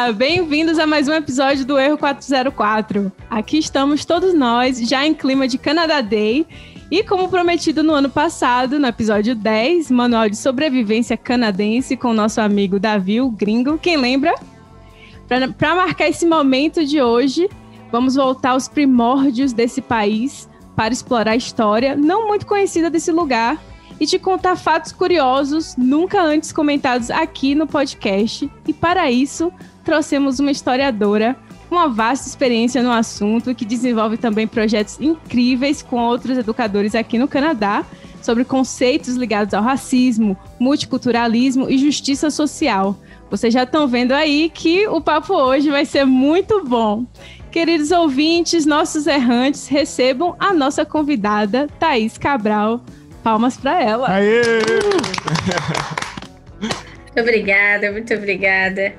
Olá, bem-vindos a mais um episódio do Erro 404. Aqui estamos todos nós, já em clima de Canada Day. E como prometido no ano passado, no episódio 10, Manual de Sobrevivência Canadense, com o nosso amigo Davi, o gringo. Quem lembra? Para marcar esse momento de hoje, vamos voltar aos primórdios desse país para explorar a história não muito conhecida desse lugar e te contar fatos curiosos nunca antes comentados aqui no podcast. E para isso, trouxemos uma historiadora com uma vasta experiência no assunto, que desenvolve também projetos incríveis com outros educadores aqui no Canadá sobre conceitos ligados ao racismo, multiculturalismo e justiça social. Vocês já estão vendo aí que o papo hoje vai ser muito bom. Queridos ouvintes, nossos errantes, recebam a nossa convidada, Thaís Cabral. Palmas para ela. Aê! Muito obrigada.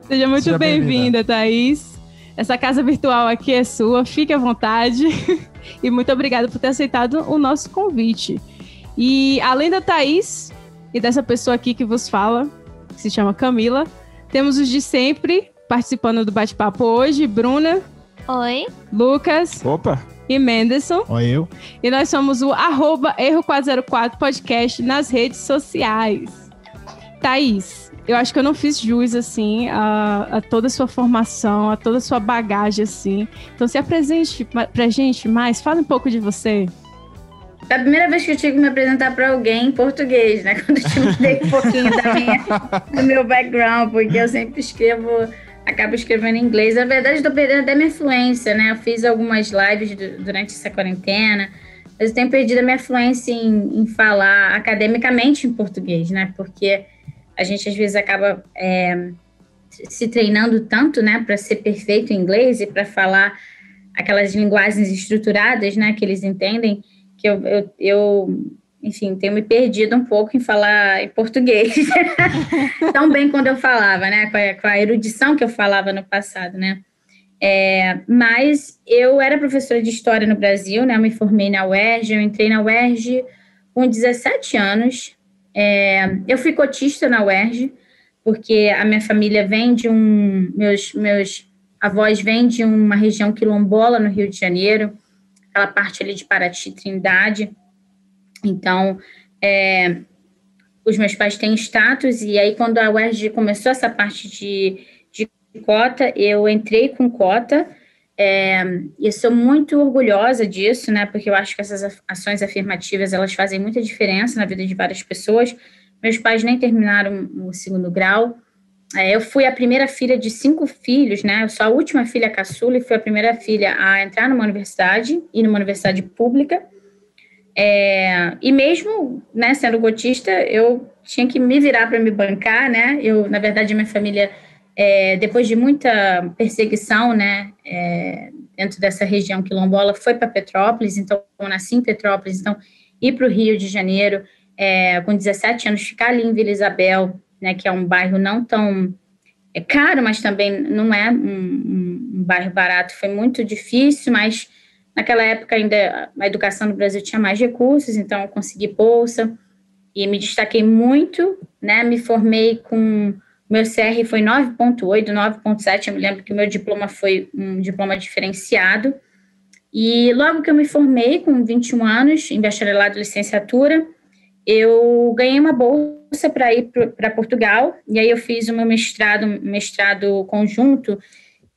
Seja muito bem-vinda, Thaís. Essa casa virtual aqui é sua, fique à vontade. E muito obrigada por ter aceitado o nosso convite. E além da Thaís e dessa pessoa aqui que vos fala, que se chama Camila, temos os de sempre participando do bate-papo hoje, Bruna. Oi. Lucas. Opa. E Menderson. Oi, eu. E nós somos o @Erro404 Podcast nas redes sociais. Thaís, eu acho que eu não fiz jus, assim, a toda a sua formação, a toda a sua bagagem, assim. Então se apresente pra gente mais, fala um pouco de você. É a primeira vez que eu tive que me apresentar para alguém em português, né? Quando eu te mudei um pouquinho do meu background, porque eu sempre acabo escrevendo em inglês. Na verdade, estou perdendo até minha fluência, né? Eu fiz algumas lives durante essa quarentena, mas eu tenho perdido a minha fluência em falar academicamente em português, né? Porque a gente, às vezes, acaba se treinando tanto, né? Para ser perfeito em inglês e para falar aquelas linguagens estruturadas, né? Que eles entendem, que eu enfim, tenho me perdido um pouco em falar em português. Tão bem quando eu falava, né? Com a erudição que eu falava no passado, né? Mas eu era professora de História no Brasil, né? Eu me formei na UERJ, eu entrei na UERJ com 17 anos. Eu fui cotista na UERJ, porque a minha família vem de meus avós vêm de uma região quilombola no Rio de Janeiro, aquela parte ali de Paraty, Trindade. Então, os meus pais têm status, e aí quando a UERJ começou essa parte de cota, eu entrei com cota, e sou muito orgulhosa disso, né, porque eu acho que essas ações afirmativas, elas fazem muita diferença na vida de várias pessoas. Meus pais nem terminaram o segundo grau. Eu fui a primeira filha de 5 filhos, né, eu sou a última filha caçula e fui a primeira filha a entrar numa universidade, e numa universidade pública. E mesmo, né, sendo cotista, eu tinha que me virar para me bancar, né? Na verdade, a minha família, depois de muita perseguição, né, dentro dessa região quilombola, foi para Petrópolis. Então, eu nasci em Petrópolis. Então, ir para o Rio de Janeiro, com 17 anos, ficar ali em Vila Isabel, né, que é um bairro não tão caro, mas também não é um bairro barato, foi muito difícil, mas naquela época ainda a educação no Brasil tinha mais recursos, então eu consegui bolsa e me destaquei muito, né? Me formei com... Meu CR foi 9.8, 9.7, eu me lembro que o meu diploma foi um diploma diferenciado. E logo que eu me formei, com 21 anos, em bacharelado e licenciatura, eu ganhei uma bolsa para ir para Portugal, e aí eu fiz o meu mestrado conjunto.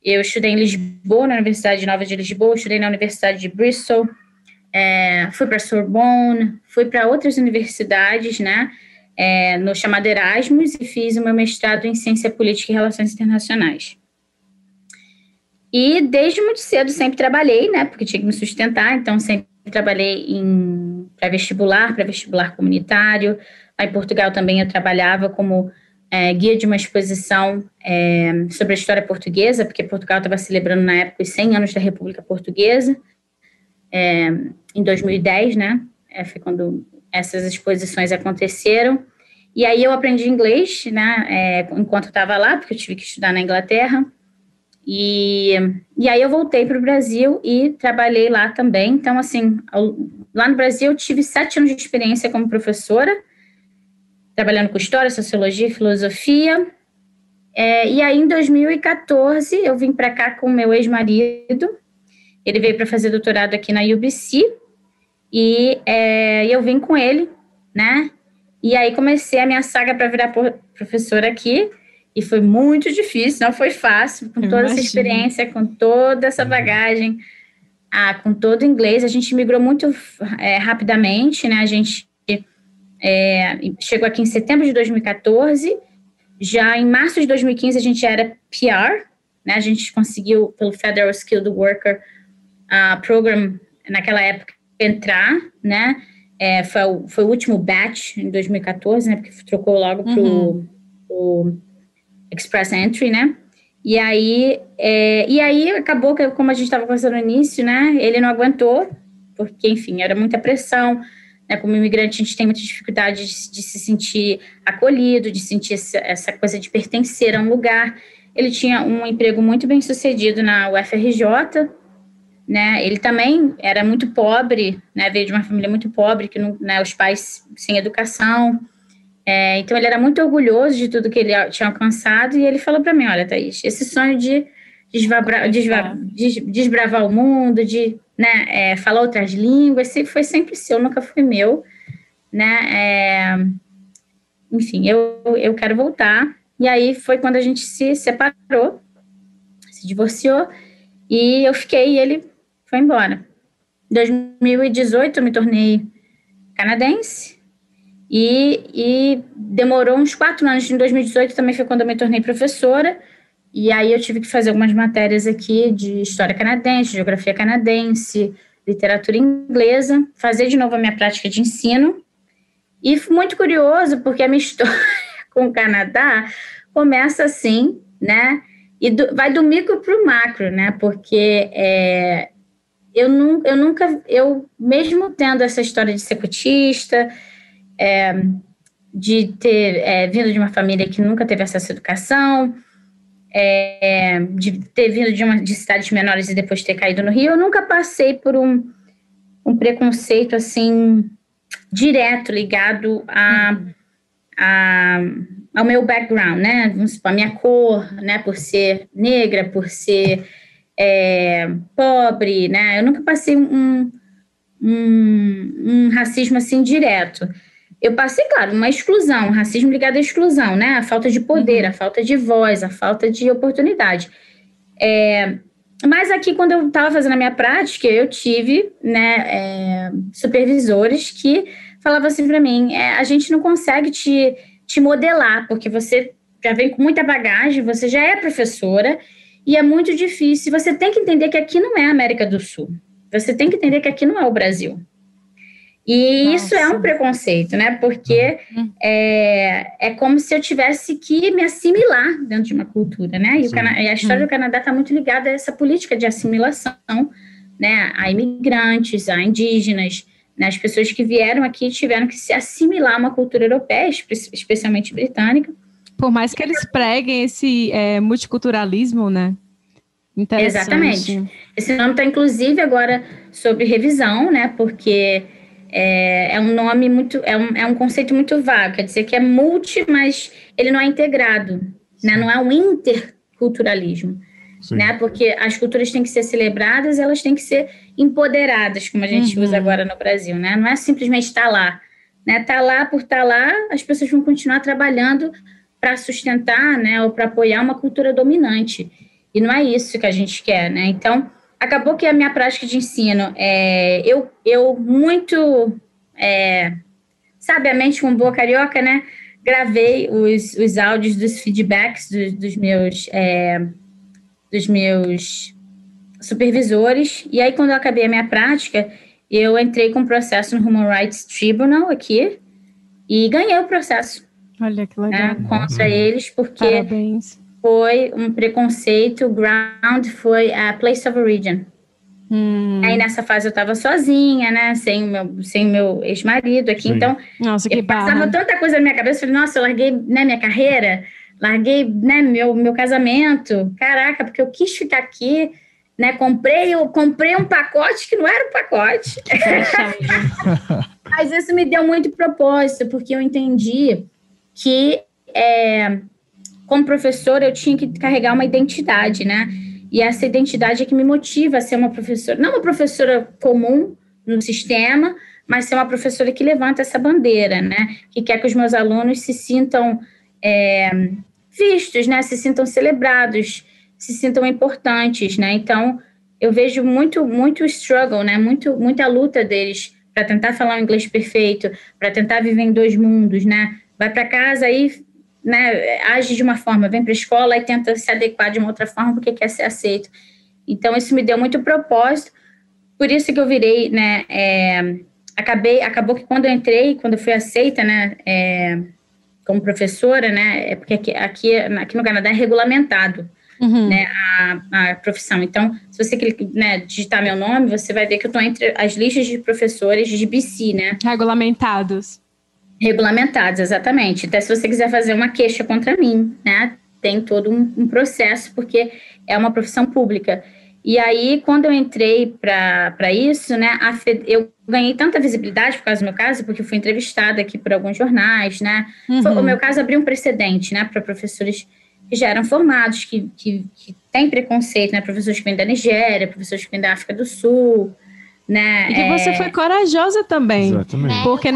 Eu estudei em Lisboa, na Universidade Nova de Lisboa, estudei na Universidade de Bristol, fui para Sorbonne, fui para outras universidades, né, no chamado Erasmus, e fiz o meu mestrado em Ciência Política e Relações Internacionais. E desde muito cedo sempre trabalhei, né, porque tinha que me sustentar, então sempre trabalhei para vestibular comunitário. Lá em Portugal também eu trabalhava como guia de uma exposição sobre a história portuguesa, porque Portugal estava celebrando na época os 100 anos da República Portuguesa, em 2010, né? Foi quando essas exposições aconteceram. E aí eu aprendi inglês, né? Enquanto eu estava lá, porque eu tive que estudar na Inglaterra. E aí eu voltei para o Brasil e trabalhei lá também. Então, assim, lá no Brasil eu tive 7 anos de experiência como professora, trabalhando com história, sociologia e filosofia. E aí, em 2014, eu vim para cá com o meu ex-marido. Ele veio para fazer doutorado aqui na UBC. E eu vim com ele, né? E aí comecei a minha saga para virar professora aqui. E foi muito difícil, não foi fácil. Com toda essa experiência, com toda essa bagagem, com todo o inglês. A gente migrou muito rapidamente, né? A gente chegou aqui em setembro de 2014. Já em março de 2015, a gente era PR, né? A gente conseguiu, pelo Federal Skilled Worker Program, naquela época, entrar, né? Foi o último batch em 2014, né? Porque trocou logo para o Express Entry, né? E aí acabou que, como a gente estava conversando no início, né? Ele não aguentou, porque, enfim, era muita pressão. Como imigrante, a gente tem muita dificuldade de se sentir acolhido, de sentir essa coisa de pertencer a um lugar. Ele tinha um emprego muito bem sucedido na UFRJ, né? Ele também era muito pobre, né? Veio de uma família muito pobre, que não, né? Os pais sem educação. Então, ele era muito orgulhoso de tudo que ele tinha alcançado, e ele falou para mim, olha, Thaís, esse sonho de desbravar o mundo, de falar outras línguas, foi sempre seu, nunca foi meu, né? Enfim, eu quero voltar. E aí foi quando a gente se separou, se divorciou, e eu fiquei, e ele foi embora. Em 2018 eu me tornei canadense, e demorou uns 4 anos. Em 2018 também foi quando eu me tornei professora. E aí eu tive que fazer algumas matérias aqui de história canadense, geografia canadense, literatura inglesa, fazer de novo a minha prática de ensino. E fui muito curioso, porque a minha história com o Canadá começa assim, né? E vai do micro para o macro, né? Porque eu mesmo tendo essa história de ser cotista, de ter vindo de uma família que nunca teve acesso à educação, de ter vindo de cidades menores e depois ter caído no Rio, eu nunca passei por um preconceito assim direto ligado ao meu background, né? Vamos supor, a minha cor, né? Por ser negra, por ser pobre, né? Eu nunca passei um racismo assim direto. Eu passei, claro, uma exclusão, um racismo ligado à exclusão, né? A falta de poder, a falta de voz, a falta de oportunidade. Mas aqui, quando eu estava fazendo a minha prática, eu tive, né, supervisores que falavam assim para mim, a gente não consegue te modelar, porque você já vem com muita bagagem, você já é professora, e é muito difícil. Você tem que entender que aqui não é a América do Sul. Você tem que entender que aqui não é o Brasil. E Nossa. Isso é um preconceito, né? Porque é como se eu tivesse que me assimilar dentro de uma cultura, né? E a história do Canadá está muito ligada a essa política de assimilação, né? A imigrantes, a indígenas, né? As pessoas que vieram aqui tiveram que se assimilar a uma cultura europeia, especialmente britânica. Por mais que eles preguem esse multiculturalismo, né? Exatamente. Esse nome está, inclusive, agora sob revisão, né? Porque é um nome muito, é um conceito muito vago, quer dizer que é multi, mas ele não é integrado, né? Não é um interculturalismo, né? Porque as culturas têm que ser celebradas, elas têm que ser empoderadas, como a gente usa agora no Brasil, né? Não é simplesmente estar lá, né? Estar lá por estar lá, as pessoas vão continuar trabalhando para sustentar, né? Ou para apoiar uma cultura dominante, e não é isso que a gente quer, né? Então, acabou que a minha prática de ensino, eu muito sabiamente, como boa carioca, né, gravei os áudios dos feedbacks dos meus supervisores, e aí quando eu acabei a minha prática, eu entrei com um processo no Human Rights Tribunal aqui, e ganhei o processo. Olha que legal. Né, contra eles, porque... Parabéns. Foi um preconceito, o ground foi a place of origin. Aí nessa fase eu estava sozinha, né, sem o meu ex-marido aqui, então Nossa, que passava tanta coisa na minha cabeça, falei, nossa, eu larguei, né, minha carreira, larguei, né, meu casamento, caraca, porque eu quis ficar aqui, né, comprei um pacote que não era um pacote. Mas isso me deu muito propósito, porque eu entendi que como professora, eu tinha que carregar uma identidade, né? E essa identidade é que me motiva a ser uma professora, não uma professora comum no sistema, mas ser uma professora que levanta essa bandeira, né? Que quer que os meus alunos se sintam vistos, né? Se sintam celebrados, se sintam importantes, né? Então, eu vejo muito struggle, né? Muita luta deles para tentar falar o inglês perfeito, para tentar viver em 2 mundos, né? Vai para casa e, né, age de uma forma, vem para a escola e tenta se adequar de uma outra forma porque quer ser aceito. Então, isso me deu muito propósito, por isso que eu virei, né, acabou que quando eu fui aceita, né, como professora, né, porque aqui no Canadá é regulamentado, né, a profissão. Então, se você né, digitar meu nome, você vai ver que eu estou entre as listas de professores de BC, né. Regulamentados, exatamente. Até se você quiser fazer uma queixa contra mim, né, tem todo um processo, porque é uma profissão pública. E aí, quando eu entrei para isso, né, eu ganhei tanta visibilidade por causa do meu caso, porque eu fui entrevistada aqui por alguns jornais, né? O meu caso abriu um precedente, né, para professores que já eram formados, que têm preconceito, né, professores que vêm da Nigéria, professores que vêm da África do Sul, né? E que você foi corajosa também. Exatamente. Porque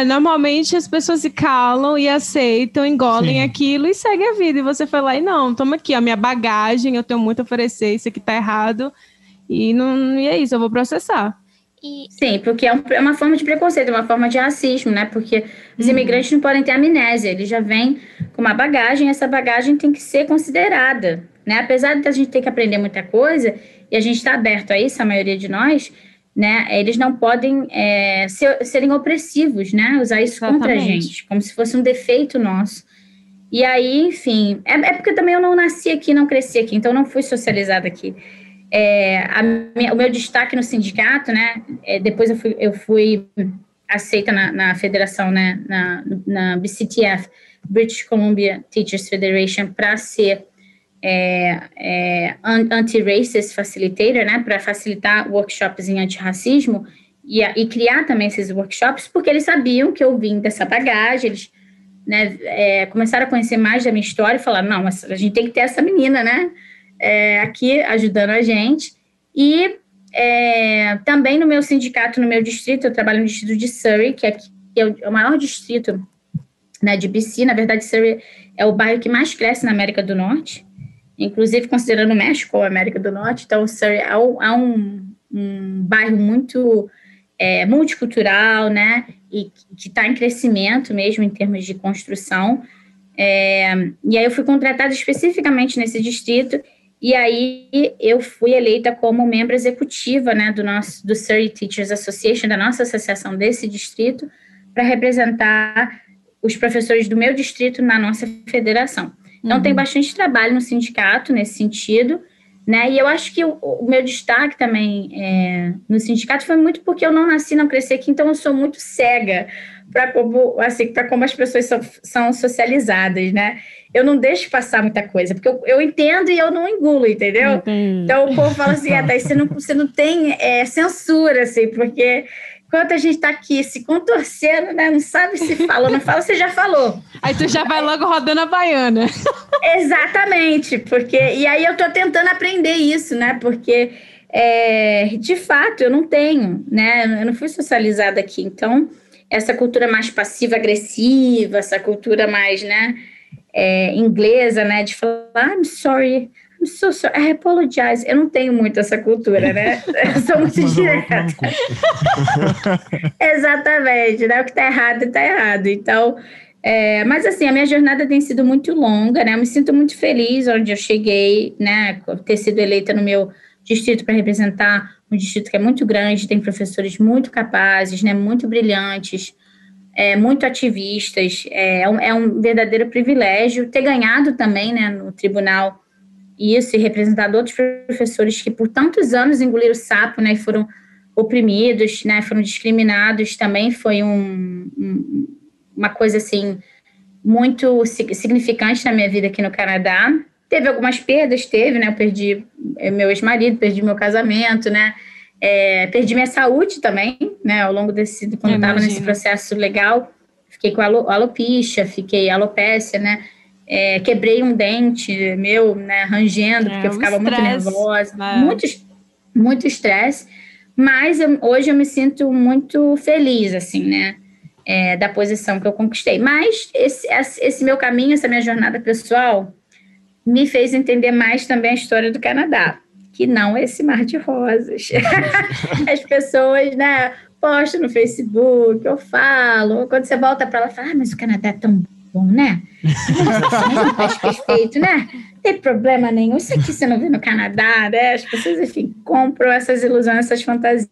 normalmente as pessoas se calam e aceitam, engolem aquilo e seguem a vida. E você foi lá e não, toma aqui a minha bagagem, eu tenho muito a oferecer, isso aqui tá errado. E é isso, eu vou processar. Sim, porque é uma forma de preconceito, é uma forma de racismo, né? Porque os imigrantes não podem ter amnésia, eles já vêm com uma bagagem, essa bagagem tem que ser considerada, né? Apesar de a gente ter que aprender muita coisa, e a gente está aberto a isso, a maioria de nós, né? Eles não podem serem opressivos, né? Usar isso contra a gente, como se fosse um defeito nosso. E aí, enfim, é porque também eu não nasci aqui, não cresci aqui, então não fui socializada aqui. O meu destaque no sindicato, né? Depois eu fui aceita na federação, né? Na BCTF, British Columbia Teachers Federation, para ser anti-racist facilitator, né, para facilitar workshops em antirracismo e criar também esses workshops, porque eles sabiam que eu vim dessa bagagem, eles, né, começaram a conhecer mais da minha história e falaram, não, mas a gente tem que ter essa menina, né, aqui ajudando a gente. E também no meu sindicato, no meu distrito, eu trabalho no distrito de Surrey, que é o maior distrito, né, de BC. Na verdade, Surrey é o bairro que mais cresce na América do Norte, inclusive considerando o México ou a América do Norte. Então, Surrey é um bairro muito multicultural, né, e que está em crescimento mesmo em termos de construção. E aí eu fui contratada especificamente nesse distrito, e aí eu fui eleita como membro executiva, né, do Surrey Teachers Association, da nossa associação desse distrito, para representar os professores do meu distrito na nossa federação. Então, tem bastante trabalho no sindicato nesse sentido, né? E eu acho que o meu destaque também no sindicato foi muito porque eu não nasci, não cresci aqui, então eu sou muito cega para como as pessoas são socializadas, né? Eu não deixo passar muita coisa, porque eu entendo e eu não engulo, entendeu? Então, o povo fala assim, Thaís, você não tem censura, assim, porque enquanto a gente tá aqui se contorcendo, né? Não sabe se fala, não fala, você já falou. Aí tu já vai logo rodando a baiana. Exatamente, e aí eu tô tentando aprender isso, né? Porque, de fato, eu não tenho, né? Eu não fui socializada aqui, então, essa cultura mais passiva-agressiva, essa cultura mais, né, inglesa, né? De falar, I'm sorry, I'm so sorry, I apologize. Eu não tenho muito essa cultura, né? Eu sou muito direta. Exatamente, né? O que tá errado, tá errado. Então, mas assim, a minha jornada tem sido muito longa, né? Eu me sinto muito feliz onde eu cheguei, né? Ter sido eleita no meu distrito para representar um distrito que é muito grande, tem professores muito capazes, né? Muito brilhantes, muito ativistas. É um verdadeiro privilégio ter ganhado também, né? No tribunal isso, e representado outros professores que por tantos anos engoliram o sapo, né, e foram oprimidos, né, foram discriminados. Também foi uma coisa, assim, muito significante na minha vida aqui no Canadá. Teve algumas perdas, né, eu perdi meu ex-marido, perdi meu casamento, né, perdi minha saúde também, né, ao longo quando eu estava nesse processo legal, fiquei com alopecia, fiquei alopécia, né, quebrei um dente meu, né, rangendo, porque eu ficava muito nervosa. Muito estresse. Mas hoje eu me sinto muito feliz, assim, né? Da posição que eu conquistei. Mas esse meu caminho, essa minha jornada pessoal, me fez entender mais também a história do Canadá, que não é esse mar de rosas. As pessoas, né, postam no Facebook, eu falo, quando você volta para lá, fala, mas o Canadá é tão bom, né? Nossa, mas não faz perfeito, né? Não tem problema nenhum. Isso aqui você não vê no Canadá, né? As pessoas, enfim, compram essas ilusões, essas fantasias,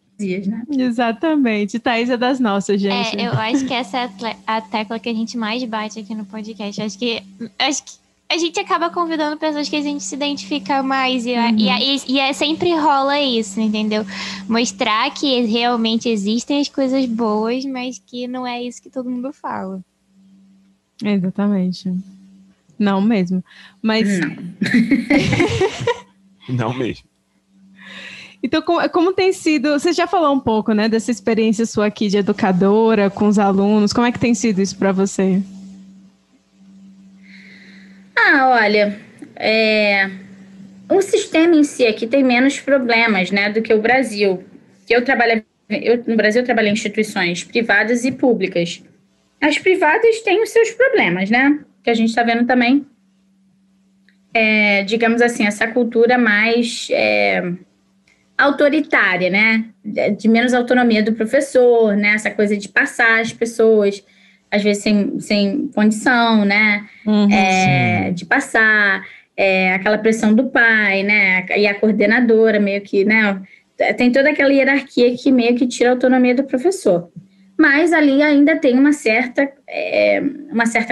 né? Exatamente. Thaís é das nossas, gente. Eu acho que essa é a tecla que a gente mais bate aqui no podcast. Acho que a gente acaba convidando pessoas que a gente se identifica mais. E sempre rola isso, entendeu? Mostrar que realmente existem as coisas boas, mas que não é isso que todo mundo fala. Exatamente. Não mesmo. Mas... Não mesmo. Então, como tem sido... Você já falou um pouco, né, dessa experiência sua aqui de educadora, com os alunos. Como é que tem sido isso para você? Olha... O sistema em si aqui tem menos problemas, né, do que o Brasil. No Brasil eu trabalhei em instituições privadas e públicas. As privadas têm os seus problemas, né? Que a gente está vendo também, digamos assim, essa cultura mais autoritária, né? De menos autonomia do professor, né? Essa coisa de passar as pessoas, às vezes sem condição, né? De passar, aquela pressão do pai, né? E a coordenadora meio que, né? Tem toda aquela hierarquia que meio que tira a autonomia do professor. Mas ali ainda tem uma certa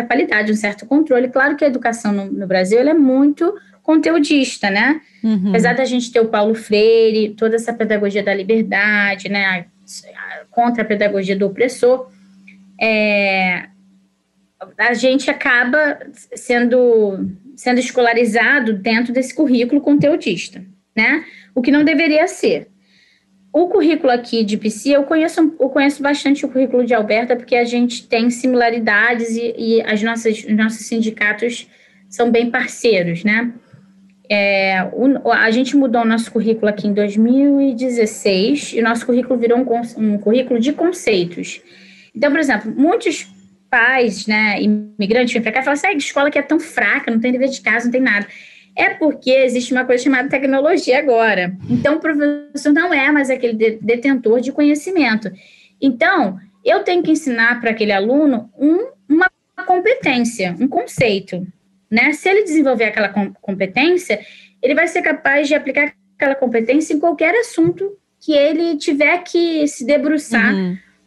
qualidade, um certo controle. Claro que a educação no Brasil ela é muito conteudista, né? Apesar da gente ter o Paulo Freire, toda essa pedagogia da liberdade, né? Contra a pedagogia do opressor, a gente acaba sendo escolarizado dentro desse currículo conteudista, né? O que não deveria ser. O currículo aqui de PC, eu conheço bastante o currículo de Alberta, porque a gente tem similaridades e os nossos sindicatos são bem parceiros, né? A gente mudou o nosso currículo aqui em 2016 e o nosso currículo virou um currículo de conceitos. Então, por exemplo, muitos pais, né, imigrantes vêm para cá e falam assim, que escola que é tão fraca, não tem dever de casa, não tem nada. É porque existe uma coisa chamada tecnologia agora. Então, o professor não é mais aquele detentor de conhecimento. Então, eu tenho que ensinar para aquele aluno uma competência, um conceito, né? Se ele desenvolver aquela competência, ele vai ser capaz de aplicar aquela competência em qualquer assunto que ele tiver que se debruçar,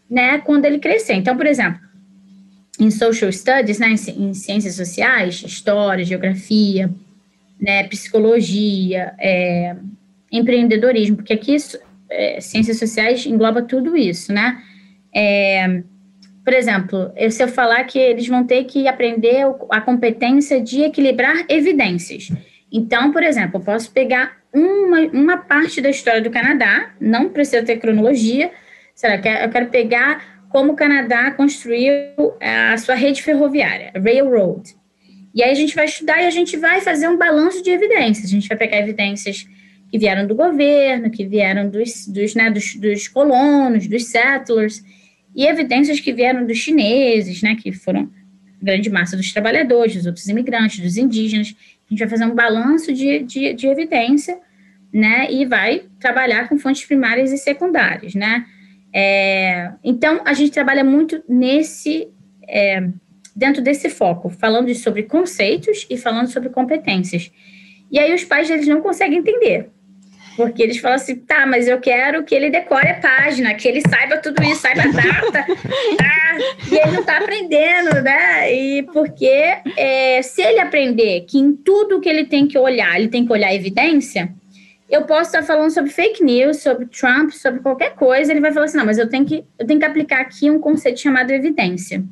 né, quando ele crescer. Então, por exemplo, em social studies, né, em ciências sociais, história, geografia, né, psicologia, empreendedorismo, porque aqui ciências sociais engloba tudo isso, né? Por exemplo, se eu falar que eles vão ter que aprender a competência de equilibrar evidências. Então, por exemplo, eu posso pegar uma parte da história do Canadá, não precisa ter cronologia, eu quero pegar como o Canadá construiu a sua rede ferroviária, railroad. E aí a gente vai estudar e a gente vai fazer um balanço de evidências. A gente vai pegar evidências que vieram do governo, que vieram dos colonos, dos settlers, e evidências que vieram dos chineses, né, que foram a grande massa dos trabalhadores, dos outros imigrantes, dos indígenas. A gente vai fazer um balanço de evidência, né, e vai trabalhar com fontes primárias e secundárias, né. Então, a gente trabalha muito dentro desse foco, falando sobre conceitos e falando sobre competências. E aí os pais, eles não conseguem entender, porque eles falam assim, tá, mas eu quero que ele decore a página, que ele saiba tudo isso, saiba a data, e ele não está aprendendo, né? E porque se ele aprender que em tudo que ele tem que olhar evidência, eu posso estar falando sobre fake news, sobre Trump, sobre qualquer coisa, ele vai falar assim, não, mas eu tenho que aplicar aqui um conceito chamado evidência.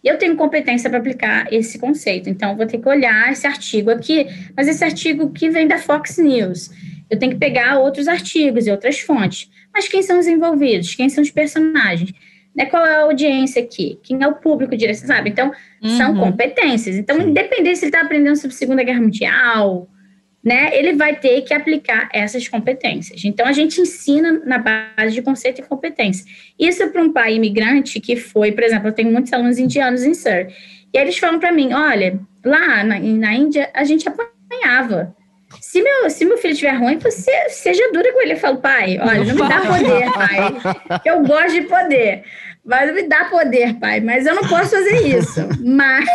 E eu tenho competência para aplicar esse conceito, então eu vou ter que olhar esse artigo aqui, mas esse artigo que vem da Fox News, eu tenho que pegar outros artigos e outras fontes. Mas quem são os envolvidos? Quem são os personagens? né? Qual é a audiência aqui? Quem é o público direto, sabe? Então, são competências. Então, independente se ele está aprendendo sobre a Segunda Guerra Mundial, né? Ele vai ter que aplicar essas competências. Então, a gente ensina na base de conceito e competência. Isso para um pai imigrante que foi, por exemplo, eu tenho muitos alunos indianos em Surrey, e eles falam para mim, olha, lá na Índia, a gente apanhava. Se meu filho estiver ruim, você seja dura com ele. Eu falo, pai, olha, não me dá poder, pai. Eu gosto de poder, mas não me dá poder, pai. Mas eu não posso fazer isso. Mas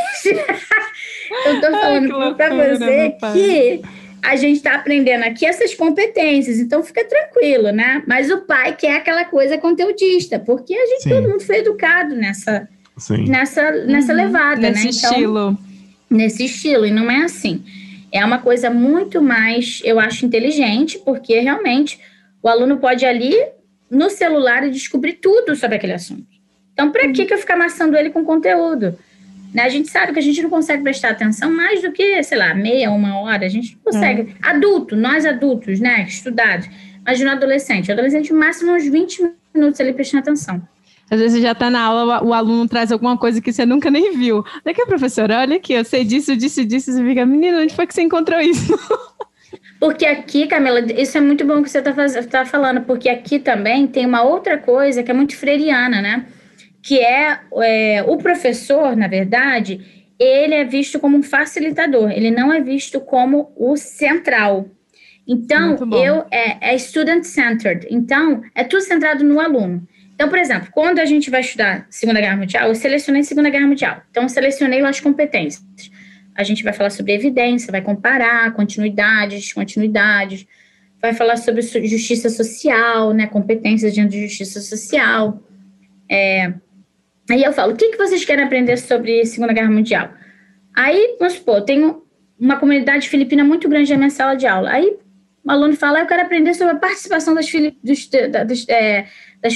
eu estou falando para você que a gente está aprendendo aqui essas competências, então fica tranquilo, né? Mas o pai quer aquela coisa conteudista, porque a gente, todo mundo foi educado nessa levada, nesse né? estilo. Nesse estilo, e não é assim. É uma coisa muito mais, eu acho, inteligente, porque realmente o aluno pode ir ali no celular e descobrir tudo sobre aquele assunto. Então, para que eu ficar amassando ele com conteúdo? Né? A gente sabe que a gente não consegue prestar atenção mais do que, sei lá, meia, uma hora. A gente não consegue. Nós adultos, né, estudados. Imagina o adolescente, no máximo uns 20 minutos ali prestando atenção. Às vezes você já está na aula, o aluno traz alguma coisa que você nunca nem viu. Daqui, professora, olha aqui, eu sei disso, você fica, menina, onde foi que você encontrou isso? Porque aqui, Camila, isso é muito bom que você tá falando, porque aqui também tem uma outra coisa que é muito freiriana, né? Que é o professor, na verdade, ele é visto como um facilitador, ele não é visto como o central. Então, é student-centered, então é tudo centrado no aluno. Então, por exemplo, quando a gente vai estudar Segunda Guerra Mundial, eu selecionei Segunda Guerra Mundial. Então, eu selecionei lá as competências. A gente vai falar sobre evidência, vai comparar continuidades, descontinuidades, vai falar sobre justiça social, né, competências dentro de justiça social. Aí eu falo, o que vocês querem aprender sobre Segunda Guerra Mundial? Aí, vamos supor, eu tenho uma comunidade filipina muito grande na minha sala de aula. Aí, o aluno fala, eu quero aprender sobre a participação das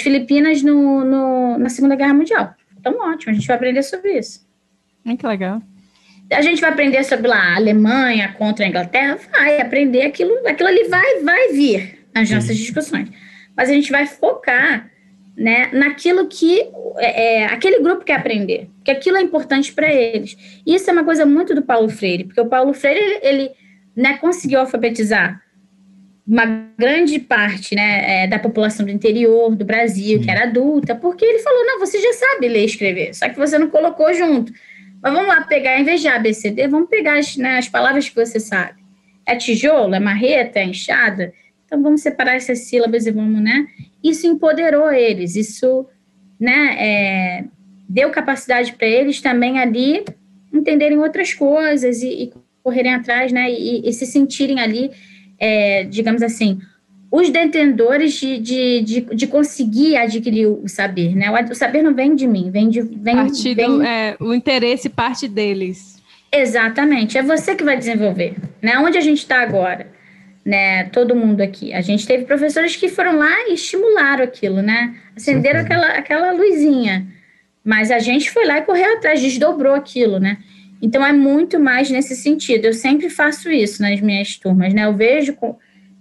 Filipinas na Segunda Guerra Mundial. Então, ótimo, a gente vai aprender sobre isso. Que legal. A gente vai aprender sobre lá, a Alemanha contra a Inglaterra, vai aprender aquilo ali vai vir nas nossas discussões. Mas a gente vai focar, né, naquilo que aquele grupo quer aprender, porque aquilo é importante para eles. E isso é uma coisa muito do Paulo Freire, porque o Paulo Freire, ele né, conseguiu alfabetizar uma grande parte, né, da população do interior do Brasil, que era adulta, porque ele falou, não, você já sabe ler e escrever, só que você não colocou junto. Mas vamos lá pegar, em vez de ABCD, vamos pegar as palavras que você sabe. É tijolo, é marreta, é enxada? Então vamos separar essas sílabas e vamos, né? Isso empoderou eles, isso, né, deu capacidade para eles também ali entenderem outras coisas e correrem atrás, né, e se sentirem ali, digamos assim, os detentores de conseguir adquirir o saber, né? O saber não vem de mim, o interesse parte deles. Exatamente, é você que vai desenvolver, né? Onde a gente está agora, né? Todo mundo aqui. A gente teve professores que foram lá e estimularam aquilo, né? Acenderam aquela luzinha, mas a gente foi lá e correu atrás, desdobrou aquilo, né? Então, é muito mais nesse sentido. Eu sempre faço isso nas minhas turmas, né? Eu vejo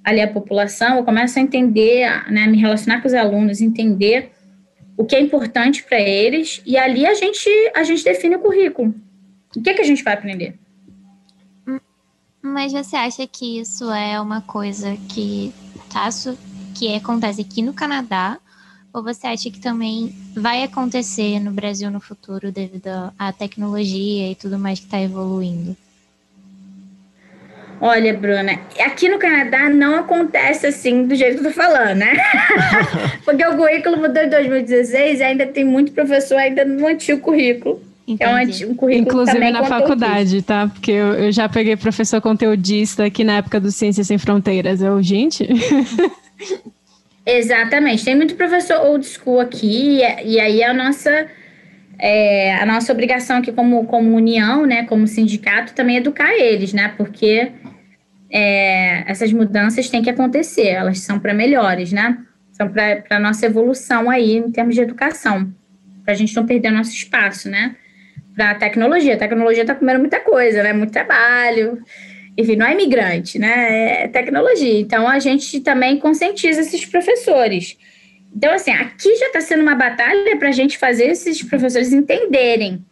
ali a população, eu começo a entender, né, me relacionar com os alunos, entender o que é importante para eles, e ali a gente define o currículo. O que a gente vai aprender? Mas você acha que isso é uma coisa que acontece aqui no Canadá, ou você acha que também vai acontecer no Brasil no futuro devido à tecnologia e tudo mais que está evoluindo? Olha, Bruna, aqui no Canadá não acontece assim do jeito que eu tô falando, né? Porque o currículo mudou em 2016 e ainda tem muito professor ainda no antigo currículo. Entendi. É um currículo inclusive também na faculdade, tá? Porque eu já peguei professor conteudista aqui na época do Ciências Sem Fronteiras. Gente... Exatamente. Tem muito professor old school aqui e aí a nossa obrigação aqui como união, né, como sindicato, também é educar eles, né, porque essas mudanças têm que acontecer, elas são para melhores, né, são para a nossa evolução aí em termos de educação, para a gente não perder nosso espaço, né, para a tecnologia está comendo muita coisa, né, muito trabalho, enfim, não é imigrante, né, é tecnologia, então a gente também conscientiza esses professores. Então, assim, aqui já está sendo uma batalha para a gente fazer esses professores entenderem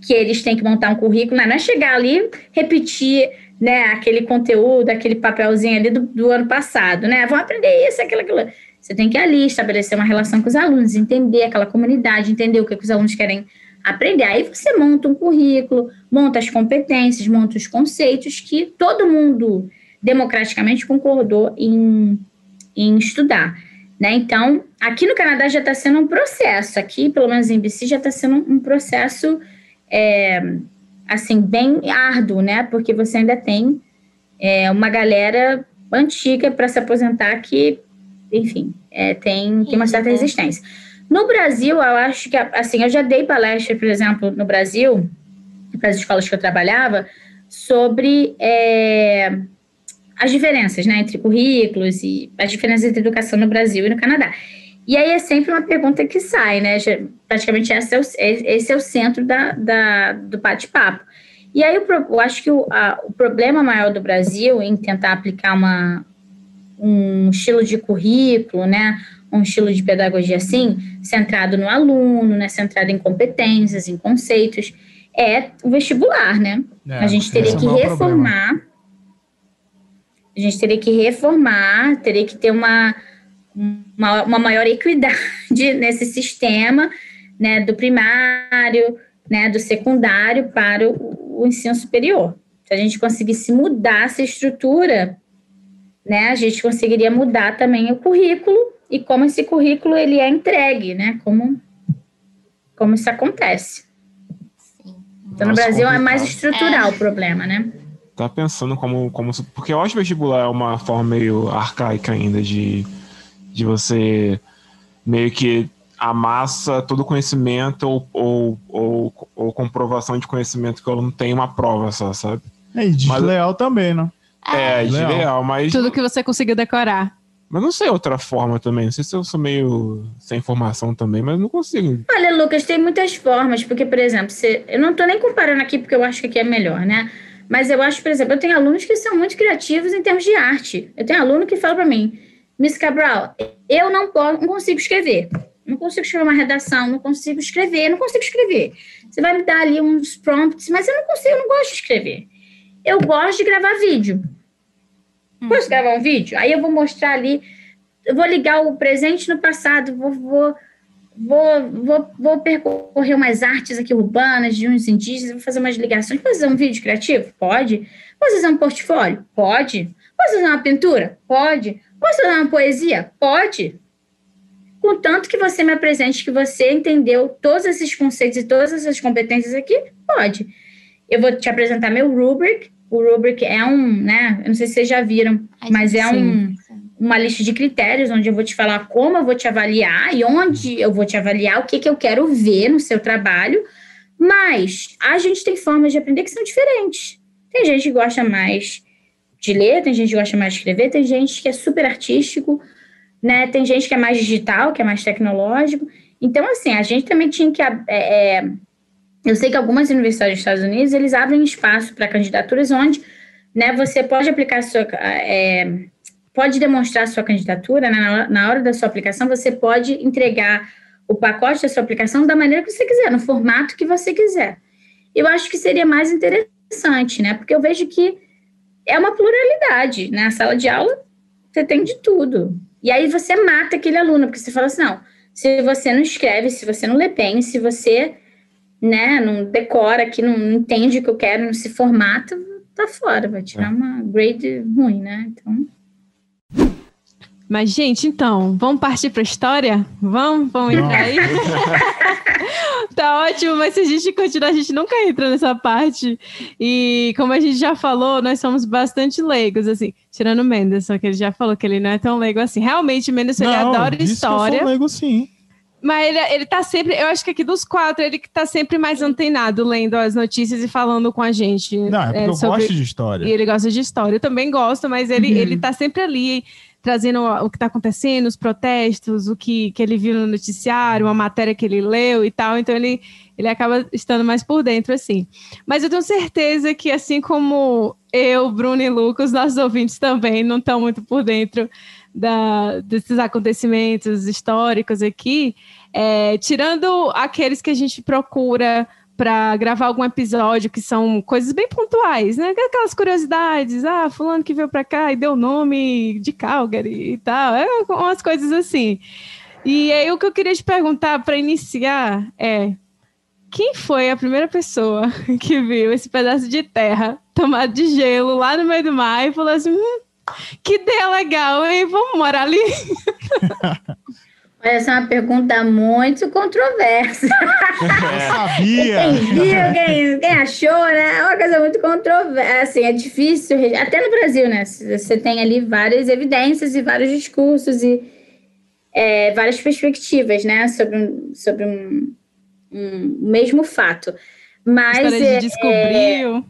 que eles têm que montar um currículo, não é chegar ali, repetir, né, aquele conteúdo, aquele papelzinho ali do ano passado, né? Vão aprender isso, aquilo. Você tem que ir ali estabelecer uma relação com os alunos, entender aquela comunidade, entender o que os alunos querem aprender. Aí você monta um currículo, monta as competências, monta os conceitos que todo mundo democraticamente concordou em estudar, né? Então, aqui no Canadá já está sendo um processo, aqui, pelo menos em BC, já está sendo um processo, assim, bem árduo, né? Porque você ainda tem uma galera antiga para se aposentar que, enfim, tem uma certa resistência. No Brasil, eu acho que, assim, eu já dei palestra, por exemplo, no Brasil, para as escolas que eu trabalhava, sobre as diferenças, né, entre currículos e as diferenças entre educação no Brasil e no Canadá. E aí é sempre uma pergunta que sai, né, praticamente esse é o centro do bate-papo. E aí eu acho que o problema maior do Brasil em tentar aplicar um estilo de currículo, né, um estilo de pedagogia assim, centrado no aluno, né, centrado em competências, em conceitos, é o vestibular, né? A gente teria que reformar... A gente teria que reformar, teria que ter uma maior equidade nesse sistema, né, do primário, né, do secundário para o ensino superior. Se a gente conseguisse mudar essa estrutura, né, a gente conseguiria mudar também o currículo e como esse currículo ele é entregue, né, como isso acontece. Sim. Então, no Brasil é mais estrutural o problema, né? Tá pensando porque eu acho que o vestibular é uma forma meio arcaica ainda de você meio que amassa todo conhecimento ou comprovação de conhecimento que o aluno tem uma prova só, sabe? E desleal também, né? Desleal, mas... Tudo que você conseguiu decorar. Mas não sei outra forma também, não sei se eu sou meio sem informação também, mas não consigo. Olha, Lucas, tem muitas formas, porque, por exemplo, eu não tô nem comparando aqui porque eu acho que aqui é melhor, né? Mas eu acho, por exemplo, eu tenho alunos que são muito criativos em termos de arte. Eu tenho aluno que fala para mim, Miss Cabral, eu não consigo escrever. Não consigo escrever uma redação, não consigo escrever. Você vai me dar ali uns prompts, mas eu não gosto de escrever. Eu gosto de gravar vídeo. Posso gravar um vídeo? Aí eu vou mostrar ali, eu vou ligar o presente no passado, vou percorrer umas artes aqui urbanas de uns indígenas, vou fazer umas ligações. Posso fazer um vídeo criativo? Pode. Posso fazer um portfólio? Pode. Posso fazer uma pintura? Pode. Posso fazer uma poesia? Pode. Contanto que você me apresente que você entendeu todos esses conceitos e todas essas competências aqui, pode. Eu vou te apresentar meu rubric. O rubric é né? Eu não sei se vocês já viram, mas é uma lista de critérios onde eu vou te falar como eu vou te avaliar e onde eu vou te avaliar, o que eu quero ver no seu trabalho, mas a gente tem formas de aprender que são diferentes. Tem gente que gosta mais de ler, tem gente que gosta mais de escrever, tem gente que é super artístico, né? Tem gente que é mais digital, que é mais tecnológico. Então, assim, a gente também tinha que... eu sei que algumas universidades dos Estados Unidos, eles abrem espaço para candidaturas onde, né, você pode aplicar pode demonstrar a sua candidatura, né, na hora da sua aplicação, você pode entregar o pacote da sua aplicação da maneira que você quiser, no formato que você quiser. Eu acho que seria mais interessante, né, porque eu vejo que é uma pluralidade, né, na sala de aula você tem de tudo. E aí você mata aquele aluno, porque você fala assim, não, se você não escreve, se você não lê bem, se você, né, não decora, que não entende o que eu quero, não se formata, tá fora, vai tirar uma grade ruim, né, então... Mas, gente, então, vamos partir para a história? Vamos entrar aí? Tá ótimo, mas se a gente continuar, a gente nunca entra nessa parte. E como a gente já falou, nós somos bastante leigos, assim, tirando o Menderson, que ele já falou que ele não é tão leigo assim. Realmente, o Menderson, ele adora história. Eu sou leigo, sim. Mas ele tá sempre, eu acho que aqui dos 4, ele que tá sempre mais antenado, lendo as notícias e falando com a gente. Não, é porque eu gosto de história. E ele gosta de história, eu também gosto, mas ele tá sempre ali, trazendo o que tá acontecendo, os protestos, o que ele viu no noticiário, uma matéria que ele leu e tal, então ele acaba estando mais por dentro, assim. Mas eu tenho certeza que, assim como eu, Bruno e Lucas, nossos ouvintes também não estão muito por dentro desses acontecimentos históricos aqui, tirando aqueles que a gente procura para gravar algum episódio, que são coisas bem pontuais, né? Aquelas curiosidades, fulano que veio para cá e deu o nome de Calgary e tal, umas coisas assim. E aí o que eu queria te perguntar para iniciar quem foi a primeira pessoa que viu esse pedaço de terra tomado de gelo lá no meio do mar e falou assim, que ideia legal, hein? Vamos morar ali? Essa é uma pergunta muito controversa. Eu sabia! Quem viu, quem achou, né? É uma coisa muito controversa. Assim, é difícil, até no Brasil, né? Você tem ali várias evidências e vários discursos e várias perspectivas, né? Sobre um mesmo fato. Mas a gente descobriu.